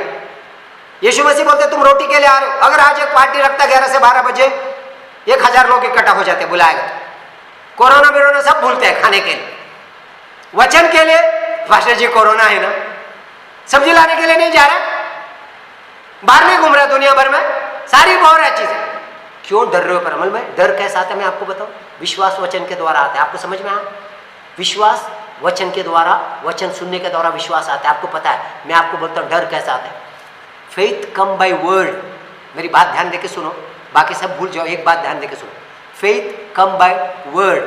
यीशु मसीह बोलते तुम रोटी के लिए आ रहे हो। अगर आज एक पार्टी रखता 11 से 12 बजे, 1000 लोग इकट्ठा हो जाते, बुलाएगा तो। कोरोना बिरोना सब भूलते हैं खाने के लिए, वचन के लिए। पास्टर जी कोरोना है ना, सब्जी लाने के लिए नहीं जा रहा, बाहर नहीं घूम रहा दुनिया भर में, सारी बहुत है चीजें। क्यों डर रहे हो? पर अमल में डर कैसा आता है मैं आपको बताऊं। विश्वास वचन के द्वारा आता है, आपको समझ में आया? विश्वास वचन के द्वारा, वचन सुनने के द्वारा विश्वास आता है। आपको पता है, मैं आपको बोलता हूं डर कैसा आता है। Faith come by word. मेरी बात ध्यान देके सुनो, बाकी सब भूल जाओ, एक बात ध्यान देके सुनो। Faith come by word,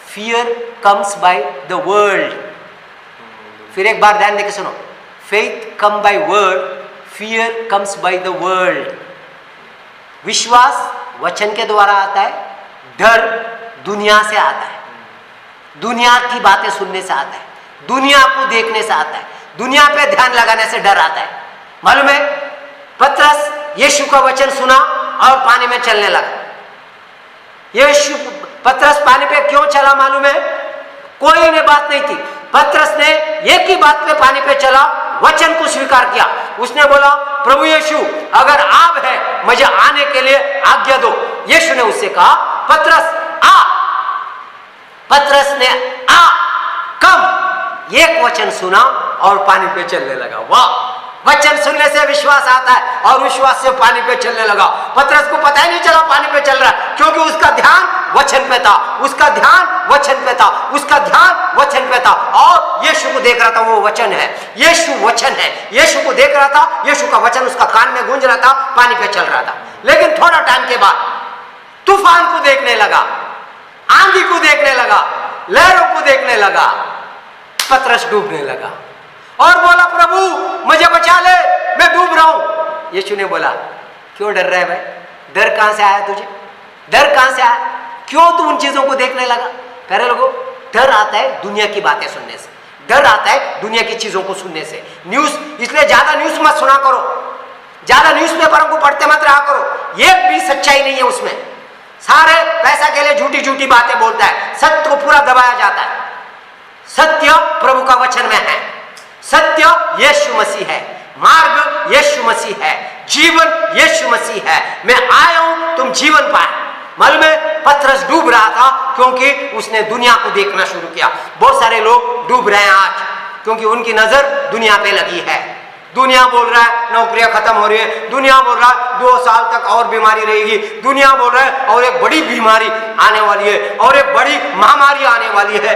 fear comes by the world. फिर एक बार ध्यान देके सुनो, faith come by word, fear comes by the world. विश्वास वचन के द्वारा आता है, डर दुनिया से आता है, दुनिया की बातें सुनने से आता है, दुनिया को देखने से आता है, दुनिया पे ध्यान लगाने से डर आता है। मालूम है पतरस यीशु का वचन सुना और पानी में चलने लगा। यीशु पतरस पानी पे क्यों चला मालूम है? कोई ने बात नहीं थी, पतरस ने एक ही बात पे पानी पे चला, वचन को स्वीकार किया। उसने बोला प्रभु यीशु अगर आप है मुझे आने के लिए आज्ञा दो। यीशु ने उससे कहा पतरस आ। पतरस ने आ कम एक वचन सुना और पानी पे चलने लगा। वाह! वचन सुनने से विश्वास आता है और विश्वास से पानी पे चलने लगा। पतरस को पता ही नहीं चला पानी पे चल रहा है, क्योंकि उसका ध्यान वचन पे था, उसका ध्यान वचन पे था, उसका ध्यान वचन पे था और यीशु को देख रहा था। वो वचन है, यीशु वचन है। यीशु को देख रहा था, यीशु का वचन उसका कान में गूंज रहा था, पानी पे चल रहा था। लेकिन थोड़ा टाइम के बाद तूफान को देखने लगा, आंधी को देखने लगा, लहरों को देखने लगा, पतरस डूबने लगा और बोला प्रभु मुझे बचा ले, मैं डूब रहा हूं। यीशु ने बोला क्यों डर रहा है भाई? डर कहां से आया तुझे? डर कहां से आया? क्यों तू उन चीजों को देखने लगा? प्यारे लोगों, डर आता है दुनिया की बातें सुनने से, डर आता है दुनिया की चीजों को सुनने से। न्यूज, इसलिए ज्यादा न्यूज मत सुना करो, ज्यादा न्यूज पेपरों को पढ़ते मत रहा करो, एक भी सच्चाई नहीं है उसमें। सारे पैसा के लिए झूठी झूठी बातें बोलता है, सत्य को पूरा दबाया जाता है। सत्य प्रभु का वचन में है, सत्य यीशु मसीह है, मार्ग यीशु मसीह है, जीवन यीशु मसीह है। मैं आया हूं तुम जीवन पाए। मालूम है पतरस डूब रहा था क्योंकि उसने दुनिया को देखना शुरू किया। बहुत सारे लोग डूब रहे हैं आज क्योंकि उनकी नजर दुनिया पे लगी है। दुनिया बोल रहा है नौकरियां खत्म हो रही है, दुनिया बोल रहा है 2 साल तक और बीमारी रहेगी, दुनिया बोल रहा है और एक बड़ी बीमारी आने वाली है और एक बड़ी महामारी आने वाली है।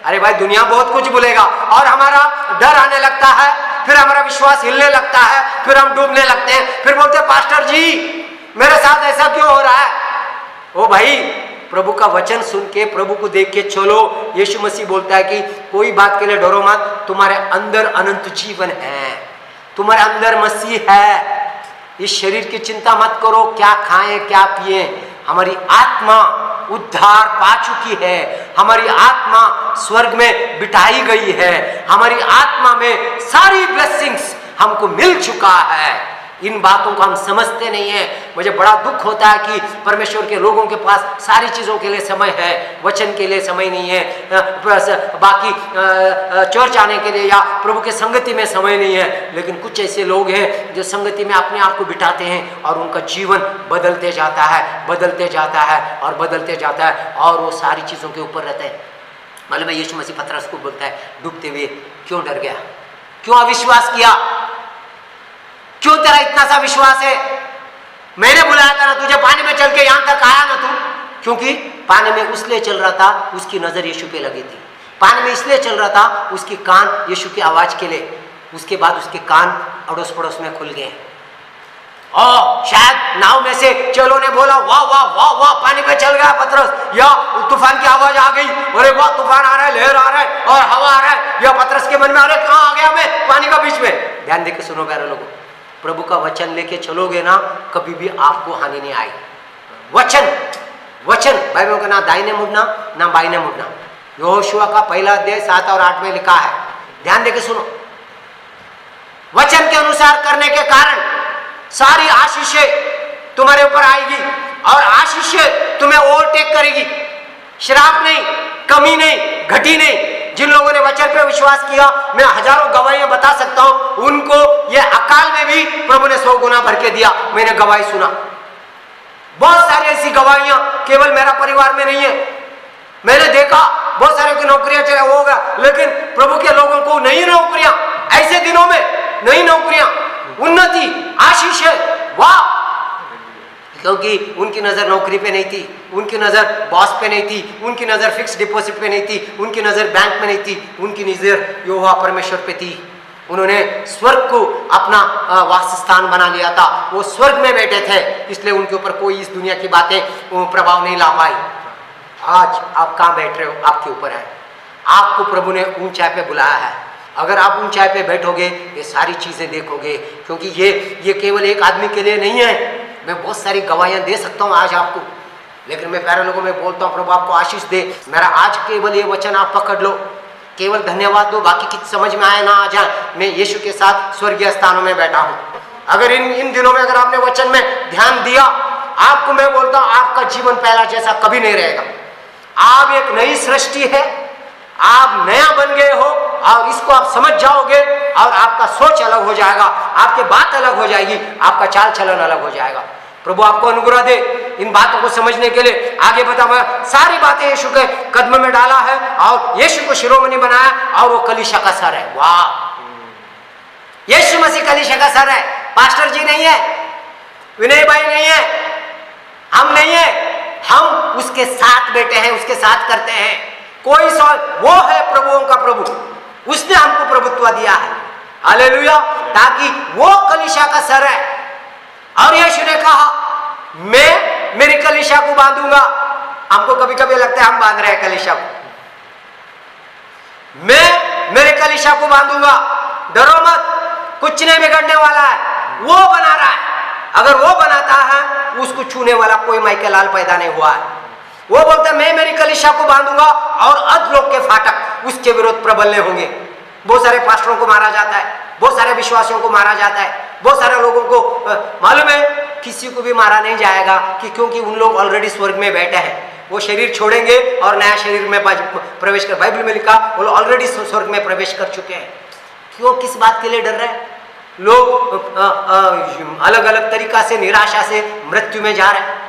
अरे भाई दुनिया बहुत कुछ बोलेगा और हमारा डर आने लगता है, फिर हमारा विश्वास हिलने लगता है, फिर हम डूबने लगते हैं, फिर बोलते हैं पास्टर जी मेरे साथ ऐसा क्यों हो रहा है? ओ भाई प्रभु का वचन सुन के, प्रभु को देख के चलो। यीशु मसीह बोलता है कि कोई बात के लिए डरो मत, तुम्हारे अंदर अनंत जीवन है, तुम्हारे अंदर मसीह है। इस शरीर की चिंता मत करो, क्या खाएं क्या पिए। हमारी आत्मा उद्धार पा चुकी है, हमारी आत्मा स्वर्ग में बिठाई गई है, हमारी आत्मा में सारी ब्लेसिंग्स हमको मिल चुका है। इन बातों को हम समझते नहीं है। मुझे बड़ा दुख होता है कि परमेश्वर के लोगों के पास सारी चीज़ों के लिए समय है, वचन के लिए समय नहीं है, बाकी चर्च आने के लिए या प्रभु के संगति में समय नहीं है। लेकिन कुछ ऐसे लोग हैं जो संगति में अपने आप को बिठाते हैं और उनका जीवन बदलते जाता है, बदलते जाता है और बदलते जाता है और वो सारी चीज़ों के ऊपर रहते हैं। मालूम है यीशु मसीह पतरस को बोलता है डूबते हुए क्यों डर गया, क्यों अविश्वास किया, क्यों तेरा इतना सा विश्वास है? मैंने बुलाया था ना तुझे, पानी में चल के यहां तक आया ना तू। क्योंकि पानी में उसलिए चल रहा था उसकी नजर यीशु पे लगी थी, पानी में इसलिए चल रहा था उसकी कान यीशु की आवाज के लिए उसके बाद उसके कान अड़ोस पड़ोस में खुल गए। और शायद नाव में से चेलों ने बोला वाह वाह वाह वाह, पानी पे चल गया पतरस, या तूफान की आवाज आ गई, अरे वाह तूफान आ रहा है, लहर आ रहा है और हवा आ रहा है। या पतरस के मन में अरे कहाँ आ गया मैं पानी का बीच में। ध्यान देके सुनो प्यारे लोगों, प्रभु का वचन लेके चलोगे ना, कभी भी आपको हानि नहीं आएगी। वचन वचन बाइबल का ना दाहिने मुड़ना ना बाइने मुड़ना। यहोशुआ का पहला अध्याय 7 और 8 में लिखा है, ध्यान देके सुनो। वचन के अनुसार करने के कारण सारी आशीषें तुम्हारे ऊपर आएगी और आशीषें तुम्हें ओवरटेक करेगी। श्राप नहीं, कमी नहीं, घटी नहीं। जिन लोगों ने वचन पे विश्वास किया, मैं हजारों गवाहियां बता सकता हूं, उनको ये अकाल में भी प्रभु ने 100 गुना भर के दिया। मैंने गवाही सुना, बहुत सारी ऐसी गवाहियां, केवल मेरा परिवार में नहीं है। मैंने देखा बहुत सारे की नौकरियां चले होगा, लेकिन प्रभु के लोगों को नई नौकरियां, ऐसे दिनों में नई नौकरियां, उन्नति, आशीष है, वाह। क्योंकि उनकी नजर नौकरी पे नहीं थी, उनकी नजर बॉस पे नहीं थी, उनकी नजर फिक्स डिपॉजिट पे नहीं थी, उनकी नजर बैंक में नहीं थी, उनकी नजर यहोवा परमेश्वर पे थी। उन्होंने स्वर्ग को अपना वासस्थान बना लिया था, वो स्वर्ग में बैठे थे, इसलिए उनके ऊपर कोई इस दुनिया की बातें प्रभाव नहीं ला पाई। आज आप कहाँ बैठ रहे हो, आपके ऊपर है। आपको प्रभु ने ऊंचाई पे बुलाया है। अगर आप ऊंचाई पे बैठोगे, ये सारी चीजें देखोगे, क्योंकि ये केवल एक आदमी के लिए नहीं है। मैं बहुत सारी गवाहियां दे सकता हूँ आज आपको, लेकिन मैं प्यारे लोगों में बोलता हूँ, प्रभु आपको आशीष दे। मेरा आज केवल ये वचन आप पकड़ लो, केवल धन्यवाद दो, बाकी की समझ में आए ना आ जाए, मैं यीशु के साथ स्वर्गीय स्थानों में बैठा हूँ। अगर इन दिनों में अगर आपने वचन में ध्यान दिया, आपको मैं बोलता हूँ आपका जीवन पहला जैसा कभी नहीं रहेगा। आप एक नई सृष्टि है, आप नया बन गए हो, और इसको आप समझ जाओगे और आपका सोच अलग हो जाएगा, आपकी बात अलग हो जाएगी, आपका चाल चलन अलग हो जाएगा। प्रभु आपको अनुग्रह दे इन बातों को समझने के लिए। आगे बता, मैं सारी बातें यीशु के कदम में डाला है और यीशु को शिरोमणि बनाया, और वो कलीसिया का सर है। वाह, यीशु मसीह कलीसिया का सर है। पास्टर जी नहीं है, विनय भाई नहीं है, हम नहीं है, हम उसके साथ बैठे हैं, उसके साथ करते हैं। कोई सवाल, वो है प्रभुओं का प्रभु, उसने हमको प्रभुत्व दिया है। हालेलुया, ताकि वो कलीसिया का सर है। और यीशु ने कहा, मैं मेरी कलीसिया को बांधूंगा। हमको कभी कभी लगता है हम बांध रहे हैं कलीसिया को। मैं मेरे कलीसिया को बांधूंगा, डरो मत, कुछ नहीं बिगड़ने वाला है। वो बना रहा है, अगर वो बनाता है, उसको छूने वाला कोई माइकल लाल पैदा नहीं हुआ है। वो बोलता है मैं मेरी कलीसिया को बांधूंगा और अधलोक के फाटक उसके विरोध प्रबलने होंगे। बहुत सारे पास्टरों को मारा जाता है, बहुत सारे विश्वासियों को मारा जाता है, बहुत सारे लोगों को मालूम है किसी को भी मारा नहीं जाएगा, कि क्योंकि उन लोग ऑलरेडी स्वर्ग में बैठे हैं। वो शरीर छोड़ेंगे और नया शरीर में प्रवेश कर, बाइबल में लिखा वो ऑलरेडी स्वर्ग में प्रवेश कर चुके हैं। क्यों, किस बात के लिए डर रहे हैं लोग? अलग अलग तरीका से, निराशा से मृत्यु में जा रहे हैं।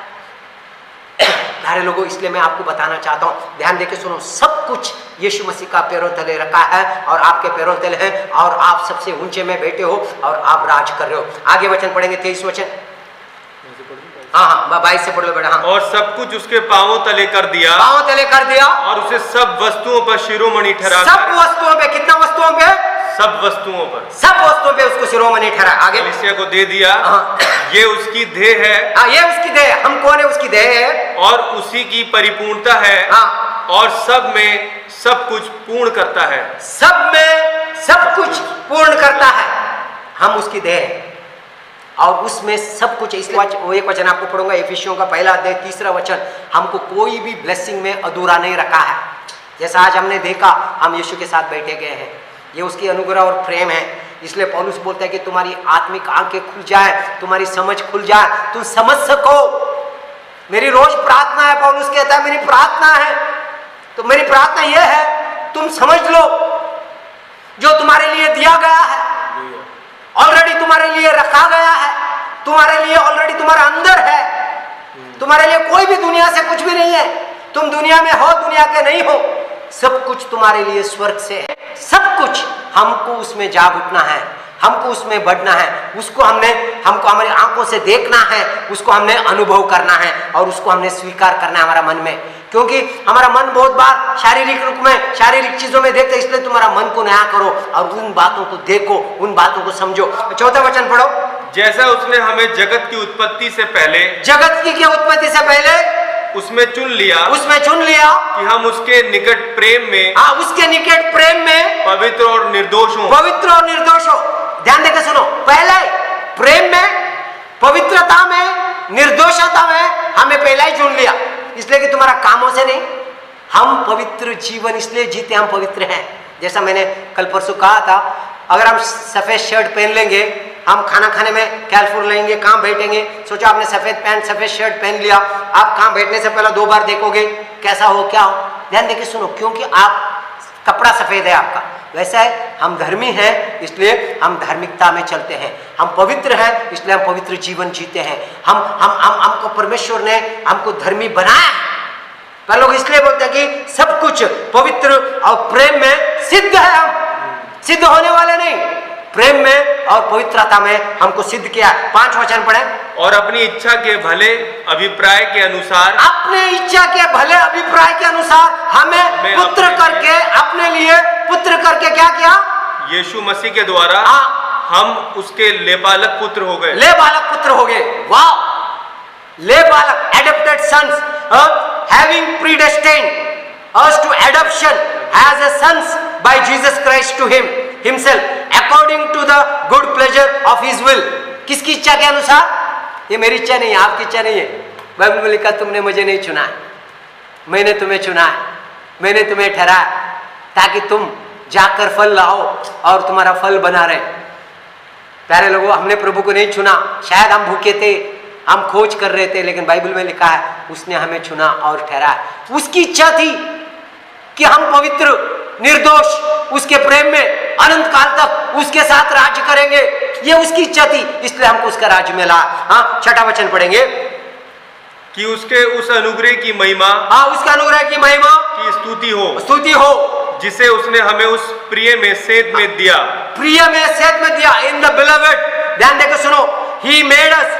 प्यारे लोगों, इसलिए मैं आपको बताना चाहता हूं, ध्यान देके सुनो, सब कुछ यीशु मसीह का पैरों तले रखा है और आपके पैरों तले है, और आप सबसे ऊंचे में बैठे हो और आप राज कर रहे हो। आगे वचन पढ़ेंगे, 23 वचन। हाँ, 22 से पढ़ लो बेटा। हाँ, और सब कुछ उसके पांवों तले कर दिया, पांवों तले कर दिया, और उसे सब वस्तुओं पर शिरोमणि ठहरा। सब वस्तुओं पे, कितना वस्तुओं पे? सब वस्तुओं पर, सब वस्तुओं पे उसको शिरोमणि ठहरा। आगे कलीसिया को दे दिया। ये उसकी देह है। ये उसकी देह है। हम कौन है? उसकी देह है, और उसी की परिपूर्णता है। और सब में सब कुछ पूर्ण करता है। सब में सब कुछ पूर्ण करता है। हम उसकी देह है और उसमें सब कुछ। इसलिए वो एक वचन आपको पढ़ूंगा, इफिसियों का पहला अध्याय 3 वचन। हमको कोई भी ब्लेसिंग में अधूरा नहीं रखा है। जैसा आज हमने देखा, हम यीशु के साथ बैठे गए हैं, ये उसकी अनुग्रह और प्रेम है। इसलिए पौलुस बोलता है कि तुम्हारी आत्मिक आंखें खुल जाए, तुम्हारी समझ खुल जाए, तुम समझ सको। मेरी रोज प्रार्थना है, पौलुस कहता है मेरी प्रार्थना है, तो मेरी प्रार्थना यह है तुम समझ लो जो तुम्हारे लिए दिया गया है, ऑलरेडी तुम्हारे लिए रखा गया है, तुम्हारे लिए ऑलरेडी तुम्हारा अंदर है। तुम्हारे लिए कोई भी दुनिया से कुछ भी नहीं है। तुम दुनिया में हो, दुनिया के नहीं हो। सब कुछ तुम्हारे लिए स्वर्ग से है। सब कुछ हमको उसमें जाग उठना है, हमको उसमें बढ़ना है, उसको हमको हमारी आंखों से देखना है, उसको हमने अनुभव करना है और उसको हमने स्वीकार करना है हमारा मन में। क्योंकि हमारा मन बहुत बार शारीरिक रूप में, शारीरिक चीजों में देखते, इसलिए तुम्हारा मन को नया करो और उन बातों को देखो, उन बातों को समझो। चौथा वचन पढ़ो। जैसा उसने हमें जगत की उत्पत्ति से पहले, जगत की उत्पत्ति से पहले उसमें चुन लिया कि हम उसके निकट प्रेम में, उसके निकट प्रेम में पवित्र और निर्दोष हो। ध्यान देकर सुनो, पहले प्रेम में, पवित्रता में, निर्दोषता में हमें पहले ही चुन लिया, इसलिए कि तुम्हारा कामों से नहीं, हम पवित्र जीवन इसलिए जीते, हम पवित्र हैं। जैसा मैंने कल परसों कहा था, अगर हम सफेद शर्ट पहन लेंगे, हम खाना खाने में कैलफुल लेंगे, काम बैठेंगे, सोचो आपने सफेद पैंट सफेद शर्ट पहन लिया, आप काम बैठने से पहले 2 बार देखोगे कैसा हो क्या हो। ध्यान देके सुनो, क्योंकि आप कपड़ा सफेद है आपका, वैसा है हम धर्मी हैं, इसलिए हम धार्मिकता में चलते हैं, हम पवित्र हैं, इसलिए हम पवित्र जीवन जीते हैं। हमको परमेश्वर ने हमको धर्मी बनाया है। पर लोग इसलिए बोलते हैं कि सब कुछ पवित्र और प्रेम में सिद्ध है, हम सिद्ध होने वाले नहीं, प्रेम में और पवित्रता में हमको सिद्ध किया। 5 वचन पढ़े। और अपनी इच्छा के भले अभिप्राय के अनुसार, अपने इच्छा के भले अभिप्राय के अनुसार हमें पुत्र करके, अपने लिए पुत्र करके क्या किया? यीशु मसीह के द्वारा हम उसके लेबालक पुत्र हो गए। लेबालक पुत्र हो गए। वाह, लेबालक, adopted sons, having predestined us to adoption as a sons by Jesus Christ to himself according to the good pleasure of his will। किसकी इच्छा के अनुसार? ये मेरी इच्छा नहीं है, आपकी इच्छा नहीं है। बाइबल में लिखा, तुमने मुझे नहीं चुना है, मैंने तुम्हें चुना है, मैंने तुम्हें ठहराया ताकि तुम जाकर फल लाओ और तुम्हारा फल बना रहे। प्यारे लोगों, हमने प्रभु को नहीं चुना, शायद हम भूखे थे, हम खोज कर रहे थे, लेकिन बाइबल में लिखा है उसने हमें चुना और ठहराया। उसकी इच्छा थी कि हम पवित्र, निर्दोष, उसके प्रेम में अनंत काल तक उसके साथ राज्य करेंगे, ये उसकी इच्छा थी, इसलिए हमको उसका राज्य मिला। हाँ, 6वां वचन पढ़ेंगे कि उसके उस अनुग्रह की महिमा, उसका अनुग्रह की महिमा की स्तुति हो जिसे उसने हमें उस प्रिय में सेध में दिया। प्रिय में सेध में दिया, इन द बिलवेड। ध्यान देकर सुनो, he made us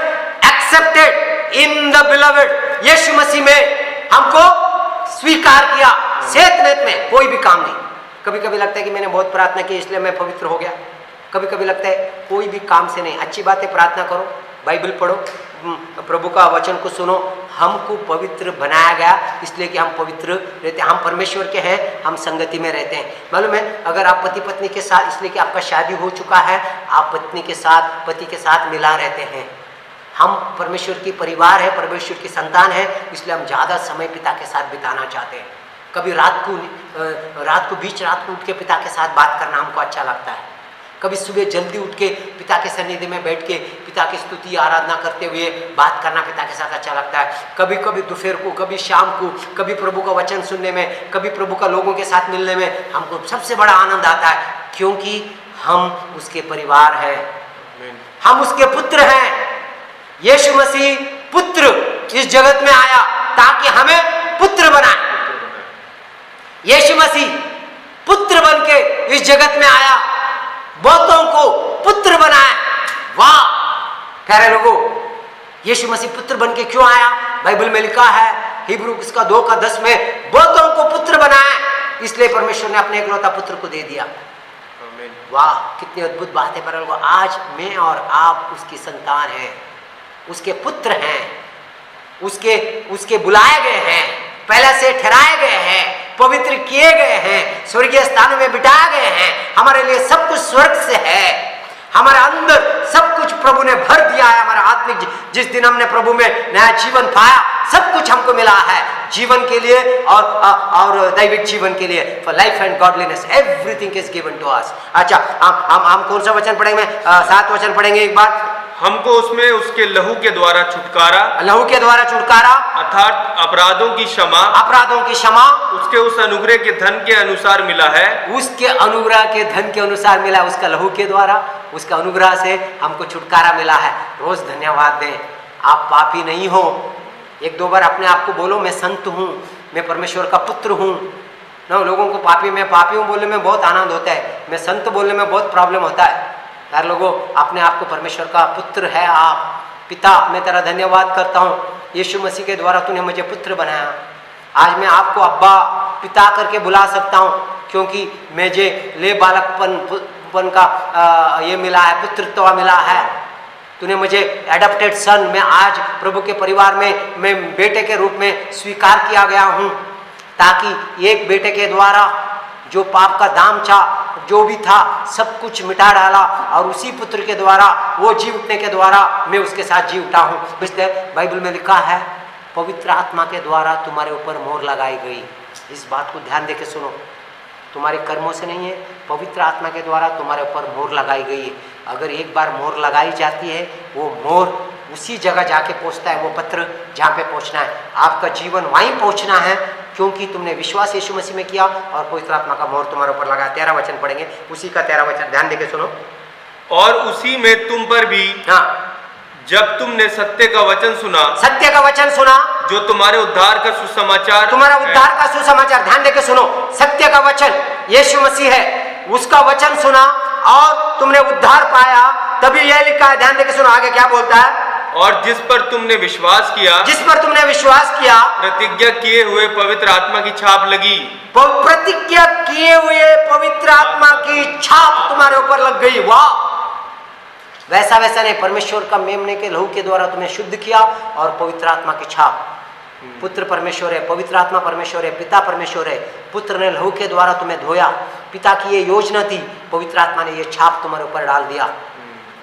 accepted in the beloved. Yeshu Masih में हमको स्वीकार किया, सेध में कोई भी काम नहीं। कभी कभी लगता है कि मैंने बहुत प्रार्थना की इसलिए मैं पवित्र हो गया, कभी कभी लगता है कोई भी काम से नहीं। अच्छी बात है, प्रार्थना करो, बाइबल पढ़ो, प्रभु का वचन को सुनो। हमको पवित्र बनाया गया इसलिए कि हम पवित्र रहते हैं, हम परमेश्वर के हैं, हम संगति में रहते हैं। मालूम है, अगर आप पति पत्नी के साथ, इसलिए कि आपका शादी हो चुका है, आप पत्नी के साथ, पति के साथ मिला रहते हैं। हम परमेश्वर की परिवार है, परमेश्वर की संतान है, इसलिए हम ज़्यादा समय पिता के साथ बिताना चाहते हैं। कभी रात को बीच रात को उठ के पिता के साथ बात करना हमको अच्छा लगता है। कभी सुबह जल्दी उठ के पिता के सन्निधि में बैठ के पिता की स्तुति आराधना करते हुए बात करना पिता के साथ अच्छा लगता है। कभी कभी दोपहर को, कभी शाम को, कभी प्रभु का वचन सुनने में, कभी प्रभु का लोगों के साथ मिलने में हमको सबसे बड़ा आनंद आता है, क्योंकि हम उसके परिवार हैं, हम उसके पुत्र हैं। यीशु मसीह पुत्र इस जगत में आया ताकि हमें पुत्र बनाए। यीशु मसीह पुत्र बन के इस जगत में आया, बहुतों को पुत्र बनाए। वाह प्यारे लोगों, यीशु मसीह पुत्र बन के क्यों आया? बाइबल में लिखा है हिब्रू उसका 2:10 में, बहुतों को पुत्र बनाए, इसलिए परमेश्वर ने अपने इकलौता पुत्र को दे दिया। वाह कितनी अद्भुत बात है प्यारे लोगों। आज मैं और आप उसकी संतान हैं, उसके पुत्र हैं, उसके बुलाए गए हैं, पहले से ठहराए गए हैं, पवित्र किए गए हैं, स्वर्गीय स्थानों में बिठाए गए हैं। हमारे लिए सब कुछ स्वर्ग से है, हमारे अंदर सब कुछ प्रभु ने भर दिया है। हमारा आत्मिक, जिस दिन हमने प्रभु में नया जीवन पाया, सब कुछ हमको मिला है जीवन के लिए और दैविक जीवन के लिए। For life and godliness everything is given to us. अच्छा, हम कौन सा वचन पढ़ेंगे? 7 वचन पढ़ेंगे एक बार। हमको उसमें उसके लहू के द्वारा छुटकारा, अर्थात अपराधों की क्षमा उसके उस अनुग्रह के धन के अनुसार मिला है। उसके अनुग्रह के धन के अनुसार मिला, उसका लहू के द्वारा, उसका अनुग्रह से हमको छुटकारा मिला है। रोज धन्यवाद दें। आप पापी नहीं हो। 1-2 बार अपने आप को बोलो, मैं संत हूँ, मैं परमेश्वर का पुत्र हूँ। ना लोगों को मैं पापी हूँ बोलने में बहुत आनंद होता है, मैं संत बोलने में बहुत प्रॉब्लम होता है। यार लोगों, अपने आप को परमेश्वर का पुत्र है आप। पिता, मैं तेरा धन्यवाद करता हूँ, यीशु मसीह के द्वारा तूने मुझे पुत्र बनाया। आज मैं आपको अब्बा, पिता करके बुला सकता हूँ, क्योंकि मुझे ले बालकपन का ये मिला है, पुत्रत्व मिला है। तूने मुझे एडॉप्टेड सन, मैं आज प्रभु के परिवार में मैं बेटे के रूप में स्वीकार किया गया हूँ, ताकि एक बेटे के द्वारा जो पाप का दाम था, जो भी था, सब कुछ मिटा डाला, और उसी पुत्र के द्वारा, वो जी उठने के द्वारा मैं उसके साथ जी उठा हूँ। इसलिए बाइबल में लिखा है, पवित्र आत्मा के द्वारा तुम्हारे ऊपर मोहर लगाई गई। इस बात को ध्यान देके सुनो, तुम्हारे कर्मों से नहीं है, पवित्र आत्मा के द्वारा तुम्हारे ऊपर मोहर लगाई गई है। अगर एक बार मोहर लगाई जाती है, वो मोहर उसी जगह जाके पहुंचता है, वो पत्र जहाँ पे पहुंचना है। आपका जीवन वहीं पहुंचना है, क्योंकि तुमने विश्वास यीशु मसीह में किया और पवित्र आत्मा का मोहर तुम्हारे ऊपर लगा। 13 वचन पढ़ेंगे, उसी का 13 वचन ध्यान देके सुनो। और उसी में तुम पर भी, हाँ, जब तुमने सत्य का वचन सुना, सत्य का वचन सुना, जो तुम्हारे उद्धार का सुसमाचार, तुम्हारा उद्धार का सुसमाचार, ध्यान देके सुनो, सत्य का वचन यीशु मसीह है, उसका वचन सुना और तुमने उद्धार पाया, तभी यह लिखा है, ध्यान देके सुनो आगे क्या बोलता है। और जिस पर तुमने विश्वास किया, जिस पर तुमने विश्वास किया, प्रतिज्ञा किए हुए पवित्र आत्मा की छाप लगी। प्रतिज्ञा किए हुए पवित्र आत्मा की छाप तुम्हारे ऊपर लग गई। वाह! वैसा वैसा नहीं, परमेश्वर का मेमने के लहू के द्वारा तुम्हें शुद्ध किया और पवित्र आत्मा की छाप। पुत्र परमेश्वर है, पवित्र आत्मा परमेश्वर है, पिता परमेश्वर है। पुत्र ने लहू के द्वारा तुम्हें धोया, पिता की ये योजना थी, पवित्र आत्मा ने ये छाप तुम्हारे ऊपर डाल दिया।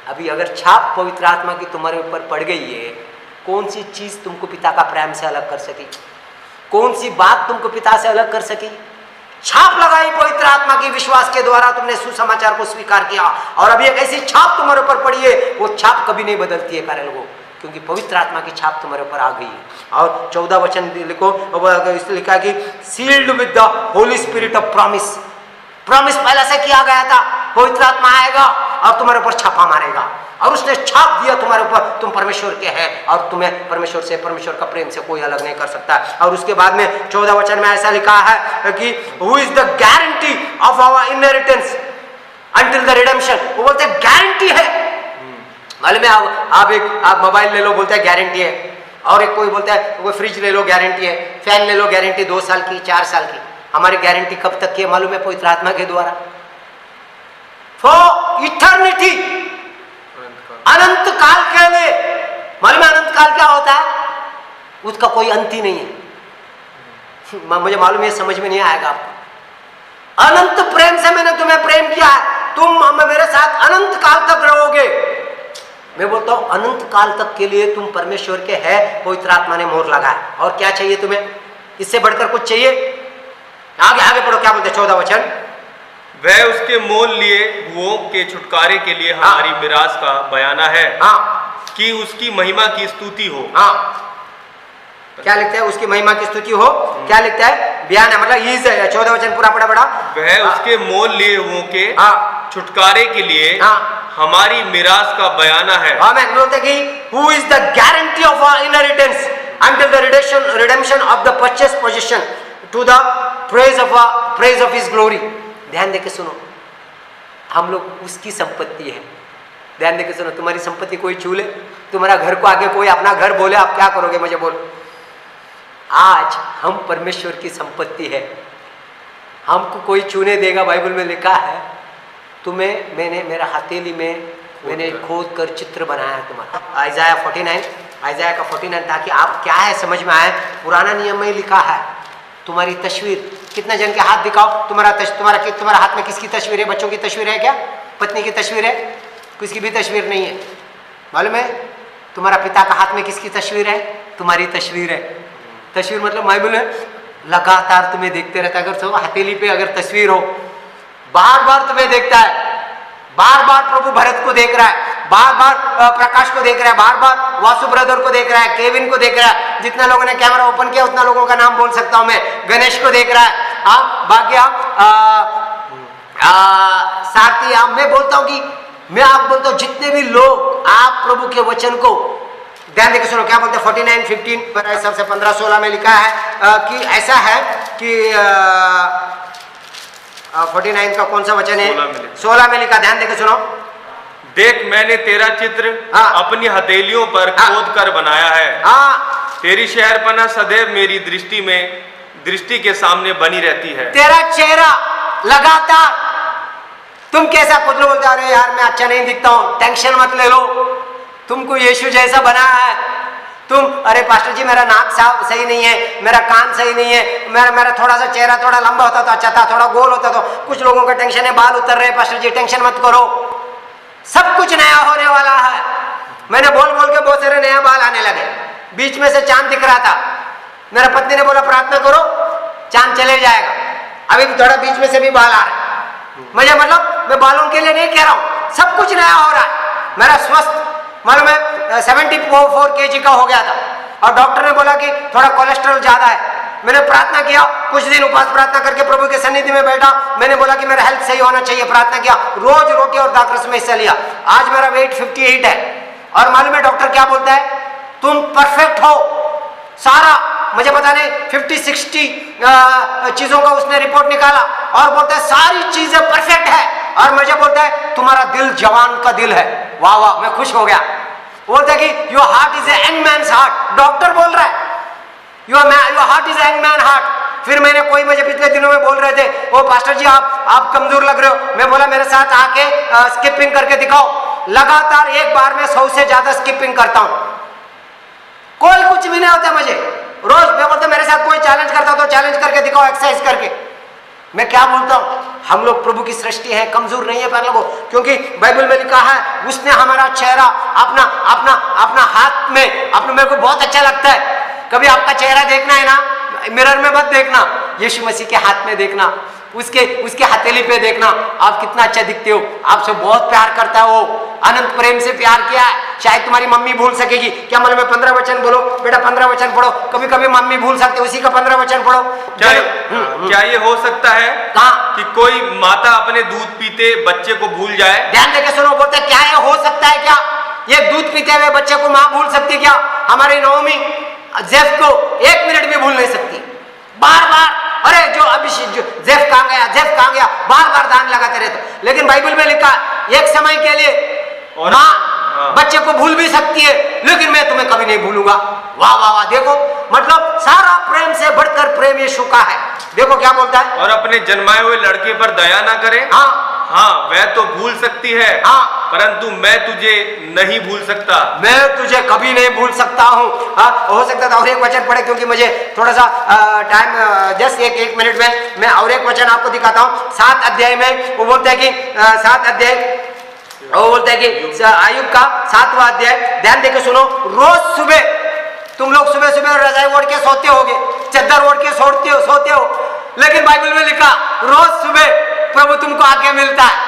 अभी अगर छाप पवित्र आत्मा की तुम्हारे ऊपर पड़ गई है, कौन सी चीज तुमको पिता का प्रेम से अलग कर सकी? कौन सी बात तुमको पिता से अलग कर सकी? छाप लगाई पवित्र आत्मा की, विश्वास के द्वारा तुमने सुसमाचार को स्वीकार किया, और अभी एक ऐसी छाप तुम्हारे ऊपर पड़ी है, वो छाप कभी नहीं बदलती है प्यारे लोगों, क्योंकि पवित्र आत्मा की छाप तुम्हारे ऊपर आ गई है। और 14 वचन लिखो, इसलिए लिखा कि sealed with the Holy Spirit of promise. Promise पहले से किया गया था, पवित्र आत्मा आएगा और तुम्हारे ऊपर छापा मारेगा, और उसने छाप दिया तुम्हारे ऊपर, तुम परमेश्वर के हैं, और तुम्हें परमेश्वर से, परमेश्वर का प्रेम से कोई अलग नहीं कर सकता। और उसके बाद में 14 वचन में ऐसा लिखा है कि who is the guarantee of our inheritance until the redemption. वो बोलते हैं गारंटी है। मालूम है, आप मोबाइल ले लो, बोलते हैं गारंटी है, और एक कोई बोलता है कोई फ्रिज ले लो, गारंटी है, फैन ले लो, गारंटी 2 साल की, 4 साल की। हमारी गारंटी कब तक की है मालूम है? पवित्र आत्मा के द्वारा, फॉर इटर्निटी, अनंत काल के लिए। मालूम है अनंत काल क्या होता है? उसका कोई अंत ही नहीं है। मुझे मालूम है समझ में नहीं आएगा आपको। अनंत प्रेम से मैंने तुम्हें प्रेम किया है, तुम मेरे साथ अनंत काल तक रहोगे। मैं बोलता हूं अनंत काल तक के लिए तुम परमेश्वर के है, पवित्र आत्मा ने मोहर लगाया। और क्या चाहिए तुम्हें? इससे बढ़कर कुछ चाहिए? आगे पढ़ो, क्या बोलते? 14 वचन। वह उसके मोल लिए हुओं के छुटकारे के लिए हमारी मिरास का बयाना है, कि उसकी महिमा की स्तुति हो। क्या लिखता है? उसकी महिमा की स्तुति हो। क्या लिखता है? बयान है, मतलब ये 14 वचन पूरा पढ़ा। वह उसके मोल लिए हुओं के छुटकारे के लिए हमारी मिरास का बयाना है। आमीन। बोलते कि who is the guarantee of our inheritance until the redemption of the purchase position to the praise of his glory. ध्यान देके सुनो, हम लोग उसकी संपत्ति है। ध्यान देके सुनो, तुम्हारी संपत्ति कोई छू ले, तुम्हारा घर को आगे कोई अपना घर बोले, आप क्या करोगे? मुझे बोलो। आज हम परमेश्वर की संपत्ति है, हमको कोई छूने देगा? बाइबल में लिखा है, तुम्हें मैंने मेरा हथेली में मैंने खोद कर चित्र बनाया है तुम्हारा। आइजाया 49 का 49, ताकि आप क्या है समझ में आए। पुराना नियम में लिखा है, तुम्हारी तस्वीर, कितने जन के हाथ दिखाओ, तुम्हारा हाथ में किसकी तस्वीर है? बच्चों की तस्वीर है क्या? पत्नी की तस्वीर है? किसकी भी तस्वीर नहीं है। मालूम है तुम्हारा पिता का हाथ में किसकी तस्वीर है? तुम्हारी तस्वीर है। तस्वीर मतलब बाइबल है, लगातार तुम्हें देखते रहता है। अगर तो हथेली पे अगर तस्वीर हो, बार बार तुम्हें देखता है, बार बार प्रभु भरत को देख रहा है, बार बार प्रकाश को देख रहा है, बार बार वासु ब्रदर को देख रहा है, केविन को देख रहा है। जितना लोगों ने कैमरा ओपन किया उतना लोगों का नाम बोल सकता हूं मैं। गणेश को देख रहा है, बाकी साथी, मैं बोलता हूं कि आप बोलता हूं जितने भी लोग आप प्रभु के वचन को ध्यान देकर सुनो। क्या बोलते हैं? 49:15 सबसे 15-16 में लिखा है कि ऐसा है कि 49 का कौन सा वचन है? 16 में लिखा, ध्यान देकर सुनो। देख मैंने तेरा चित्र हाँ। अपनी हथेलियों पर हाँ। खोद कर बनाया है। हाँ, तेरी शहरपना सदैव मेरी दृष्टि के सामने बनी रहती है। तेरा चेहरा लगातार, तुम कैसा, कुछ लोग बोलते अरे यार मैं अच्छा नहीं दिखता हूं, टेंशन मत ले लो, तुमको यीशु जैसा बनाया है। तुम अरे पास्टर जी मेरा नाक साफ सही नहीं है, मेरा कान सही नहीं है, मेरा थोड़ा सा चेहरा थोड़ा लंबा होता तो अच्छा था, थोड़ा गोल होता तो। कुछ लोगों का टेंशन है बाल उतर रहे, पास्टर जी टेंशन मत करो, सब कुछ नया होने वाला है। मैंने बोल बोल के बहुत सारे नया बाल आने लगे, बीच में से चांद दिख रहा था, मेरा पत्नी ने बोला प्रार्थना करो चांद चले जाएगा, अभी थोड़ा बीच में से भी बाल आ रहा है। मुझे मतलब मैं बालों के लिए नहीं कह रहा हूं, सब कुछ नया हो रहा है। मेरा स्वस्थ मालूम है 74 kg का हो गया था और डॉक्टर ने बोला कि थोड़ा कोलेस्ट्रॉल ज्यादा है। मैंने प्रार्थना किया, कुछ दिन उपवास प्रार्थना करके प्रभु के सन्निधि में बैठा, मैंने बोला कि मेरा हेल्थ सही होना चाहिए, प्रार्थना किया, रोज रोटी और दाखरस में हिस्सा लिया। आज मेरा वेट 58 है और मालूम है डॉक्टर क्या बोलता है, तुम परफेक्ट हो। सारा मुझे पता नहीं 50-60 चीजों का उसने रिपोर्ट निकाला और बोलता है सारी चीजें परफेक्ट है और मुझे बोलता है तुम्हारा दिल जवान का दिल है। वाह वाह, मैं खुश हो गया। बोलता है कि your heart is a young man's heart, doctor बोल रहा है your heart is a young man heart. फिर मैंने कोई मुझे पिछले दिनों में बोल रहे थे ओ पास्टर जी आप कमजोर लग रहे हो, मैं बोला मेरे साथ आके स्किपिंग करके दिखाओ। लगातार एक बार में 100 से ज्यादा स्किपिंग करता हूं, कोई कुछ भी नहीं होता मुझे। रोज मैं बोलता मेरे साथ कोई चैलेंज करता तो चैलेंज करके दिखाओ एक्सरसाइज करके। मैं क्या बोलता हूं, हम लोग प्रभु की सृष्टि है, कमजोर नहीं है पर लोगों, क्योंकि बाइबल में लिखा है उसने हमारा चेहरा अपना अपना अपना हाथ में अपने, मेरे को बहुत अच्छा लगता है। कभी आपका चेहरा देखना है ना, मिरर में मत देखना, यीशु मसीह के हाथ में देखना, उसके हथेली पे देखना, आप कितना अच्छा दिखते हो, आपसे बहुत प्यार करता है वो, अनंत प्रेम से प्यार किया है। शायद तुम्हारी मम्मी भूल सकेगी क्या, मतलब मैं 15 वचन बोलो बेटा, 15 वचन पढ़ो, कभी कभी मम्मी भूल सकते, उसी का 15 वचन पढ़ो। क्या ये हो सकता है कि कोई माता अपने दूध पीते बच्चे को भूल जाए? ध्यान देके सुनो, बोलते क्या ये हो सकता है क्या, ये दूध पीते हुए बच्चे को माँ भूल सकती क्या? हमारी नवमी जेफ को 1 मिनट भी भूल नहीं सकती, बार बार अरे जो अभिषेक जो जेफ कहां गया, जेफ कहां गया, बार बार दान लगाते रहते। लेकिन बाइबल में लिखा एक समय के लिए माँ बच्चे को भूल भी सकती है, लेकिन मैं तुम्हें कभी नहीं भूलूंगा। वाह वाह वाह, देखो मतलब सारा प्रेम से बढ़कर प्रेम यीशु का है। देखो क्या बोलता है, और अपने जन्माए हुए लड़के पर दया ना करे। हाँ वह तो भूल सकती है, परंतु मैं तुझे नहीं भूल सकता, मैं तुझे कभी नहीं भूल सकता हूँ। हो सकता था और एक वचन पढ़े, क्योंकि मुझे थोड़ा सा टाइम जस्ट एक मिनट में मैं और एक वचन आपको दिखाता हूँ। 7 अध्याय में वो बोलता है कि 7 अध्याय वो बोलता है कि आयुब का 7वां अध्याय, ध्यान देके सुनो। रोज सुबह तुम लोग सुबह सुबह रजाई ओढ़ के सोते होगे, चद्दर ओढ़ के सोते हो, लेकिन बाइबल में लिखा रोज सुबह प्रभु तुमको आके मिलता है।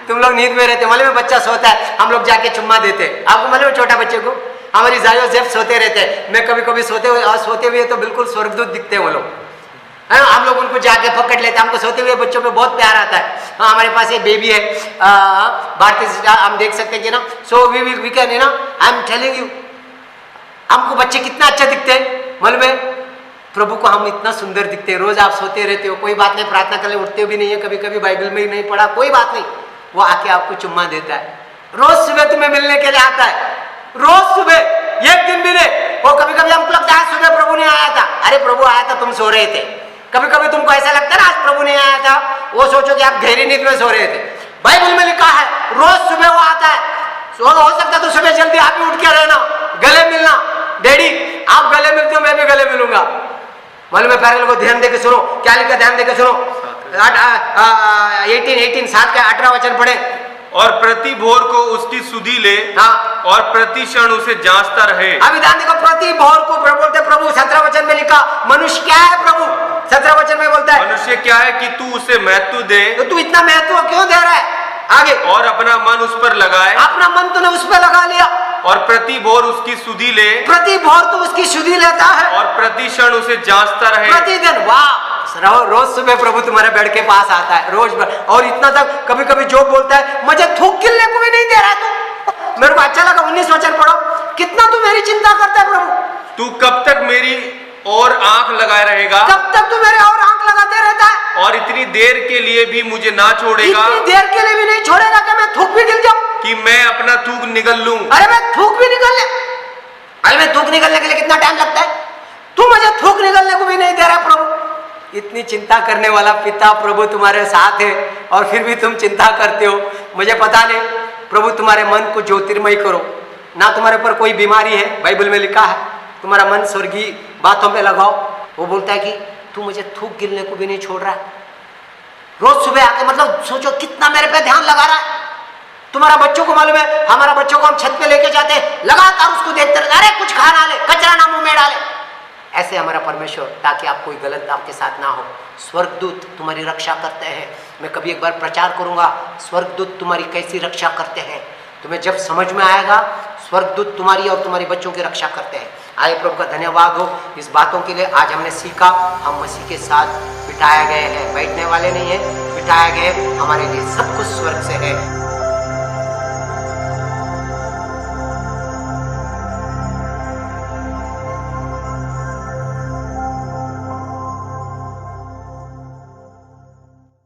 तुम लोग नींद में रहते, मतलब में बच्चा सोता है, हम लोग जाके चुम्मा देते, आपको मतलब छोटा बच्चे को, हमारी जायो जेफ सोते रहते हैं, मैं कभी कभी सोते हुए तो बिल्कुल स्वर्गदूत दिखते हैं वो लोग, है हम लोग उनको जाके पकड़ लेते हैं। हमको सोते हुए बच्चों में बहुत प्यार आता है। हाँ, हमारे पास एक बेबी है भारतीय, हम देख सकते हैं कि ना, सो वी कैन ना, आई एम टेलिंग यू, हमको बच्चे कितना अच्छा दिखते हैं, मतलब में प्रभु को हम इतना सुंदर दिखते हैं। रोज आप सोते रहते हो, कोई बात नहीं, प्रार्थना करने उठते भी नहीं है, कभी कभी बाइबल में ही नहीं पढ़ा, कोई बात नहीं, वो आके आपको चुम्मा देता है। रोज सुबह तुम्हें मिलने के लिए आता है, रोज सुबह, एक दिन भी नहीं। वो कभी कभी हमको लगता है सुबह प्रभु नहीं आया था, अरे प्रभु आया था, तुम सो रहे थे। कभी कभी तुमको ऐसा लगता है ना आज प्रभु नहीं आया था, वो सोचो कि आप गहरी नींद में सो रहे थे। बाइबल में लिखा है रोज सुबह वो आता है। हो सकता तो सुबह जल्दी आप भी उठ के रहना, गले मिलना, डैडी आप गले मिलते हो, मैं भी गले मिलूंगा। मालूम है प्यारे लोगों, ध्यान देके सुनो क्या लिखा, ध्यान देके सुनो। 7 का 18 वचन पढ़े। और प्रति भोर को उसकी सुधि ले, और प्रति क्षण उसे जांचता रहे। अभी ध्यान देखो, प्रति भोर को प्रभु बोलते, प्रभु 17 वचन में लिखा मनुष्य क्या है, प्रभु 17 वचन में बोलता है मनुष्य क्या है कि तू उसे महत्व दे, तो तू इतना महत्व क्यों दे रहा है? आगे, और अपना मन उस पर लगाए, अपना मन तूने उस पर लगा लिया, और प्रति भोर उसकी सुधि ले, प्रति भोर तो उसकी सुधि लेता है, और प्रति क्षण उसे जांचता रहे। प्रतिदिन, वाह, रोज सुबह प्रभु तुम्हारे बेड के पास आता है, रोज। और इतना तक कभी कभी जो बोलता है मुझे थूक गिरने को भी नहीं दे रहा तू। मेरे को अच्छा लगा 19 वचन पढ़ो, कितना तू मेरी चिंता करता है प्रभु, तू कब तक मेरी और आंख लगाए रहेगा, कब तक तू मेरे और आंख लगाते रहता है, और इतनी देर के लिए भी मुझे ना छोड़ेगा, इतनी देर के लिए भी नहीं छोड़ेगा कि मैं थूक भी गिर जाऊं। कि मैं अपना थूक निकल लूं। अरे मैं थूक भी निकलने, अरे मैं थूक निकलने के लिए कितना टाइम लगता है, तू मुझे थूक निकलने को भी नहीं दे रहा प्रभु। इतनी चिंता करने वाला पिता प्रभु तुम्हारे साथ है और फिर भी तुम चिंता करते हो। मुझे पता नहीं प्रभु तुम्हारे मन को ज्योतिर्मय करो, ना तुम्हारे पर कोई बीमारी है, बाइबल में लिखा है तुम्हारा मन स्वर्गीय बातों पे लगाओ। वो बोलता है कि तू मुझे थूक गिरने को भी नहीं छोड़ रहा है, रोज सुबह आके, मतलब सोचो कितना मेरे पे ध्यान लगा रहा है। तुम्हारा बच्चों को मालूम है, हमारा बच्चों को हम छत पे लेके जाते हैं, लगातार उसको देखते रहते, अरे कुछ खा ना ले, कचरा ना मुंह में डाले। ऐसे हमारा परमेश्वर, ताकि आप कोई गलत आपके साथ ना हो। स्वर्गदूत तुम्हारी रक्षा करते हैं। मैं कभी एक बार प्रचार करूंगा स्वर्गदूत तुम्हारी कैसी रक्षा करते हैं, तुम्हें जब समझ में आएगा स्वर्गदूत तुम्हारी और तुम्हारे बच्चों की रक्षा करते हैं। आए प्रभु का धन्यवाद हो इस बातों के लिए। आज हमने सीखा हम मसीह के साथ बिठाए गए हैं, बैठने वाले नहीं है, बिठाए गए, हमारे लिए सब कुछ स्वर्ग से है।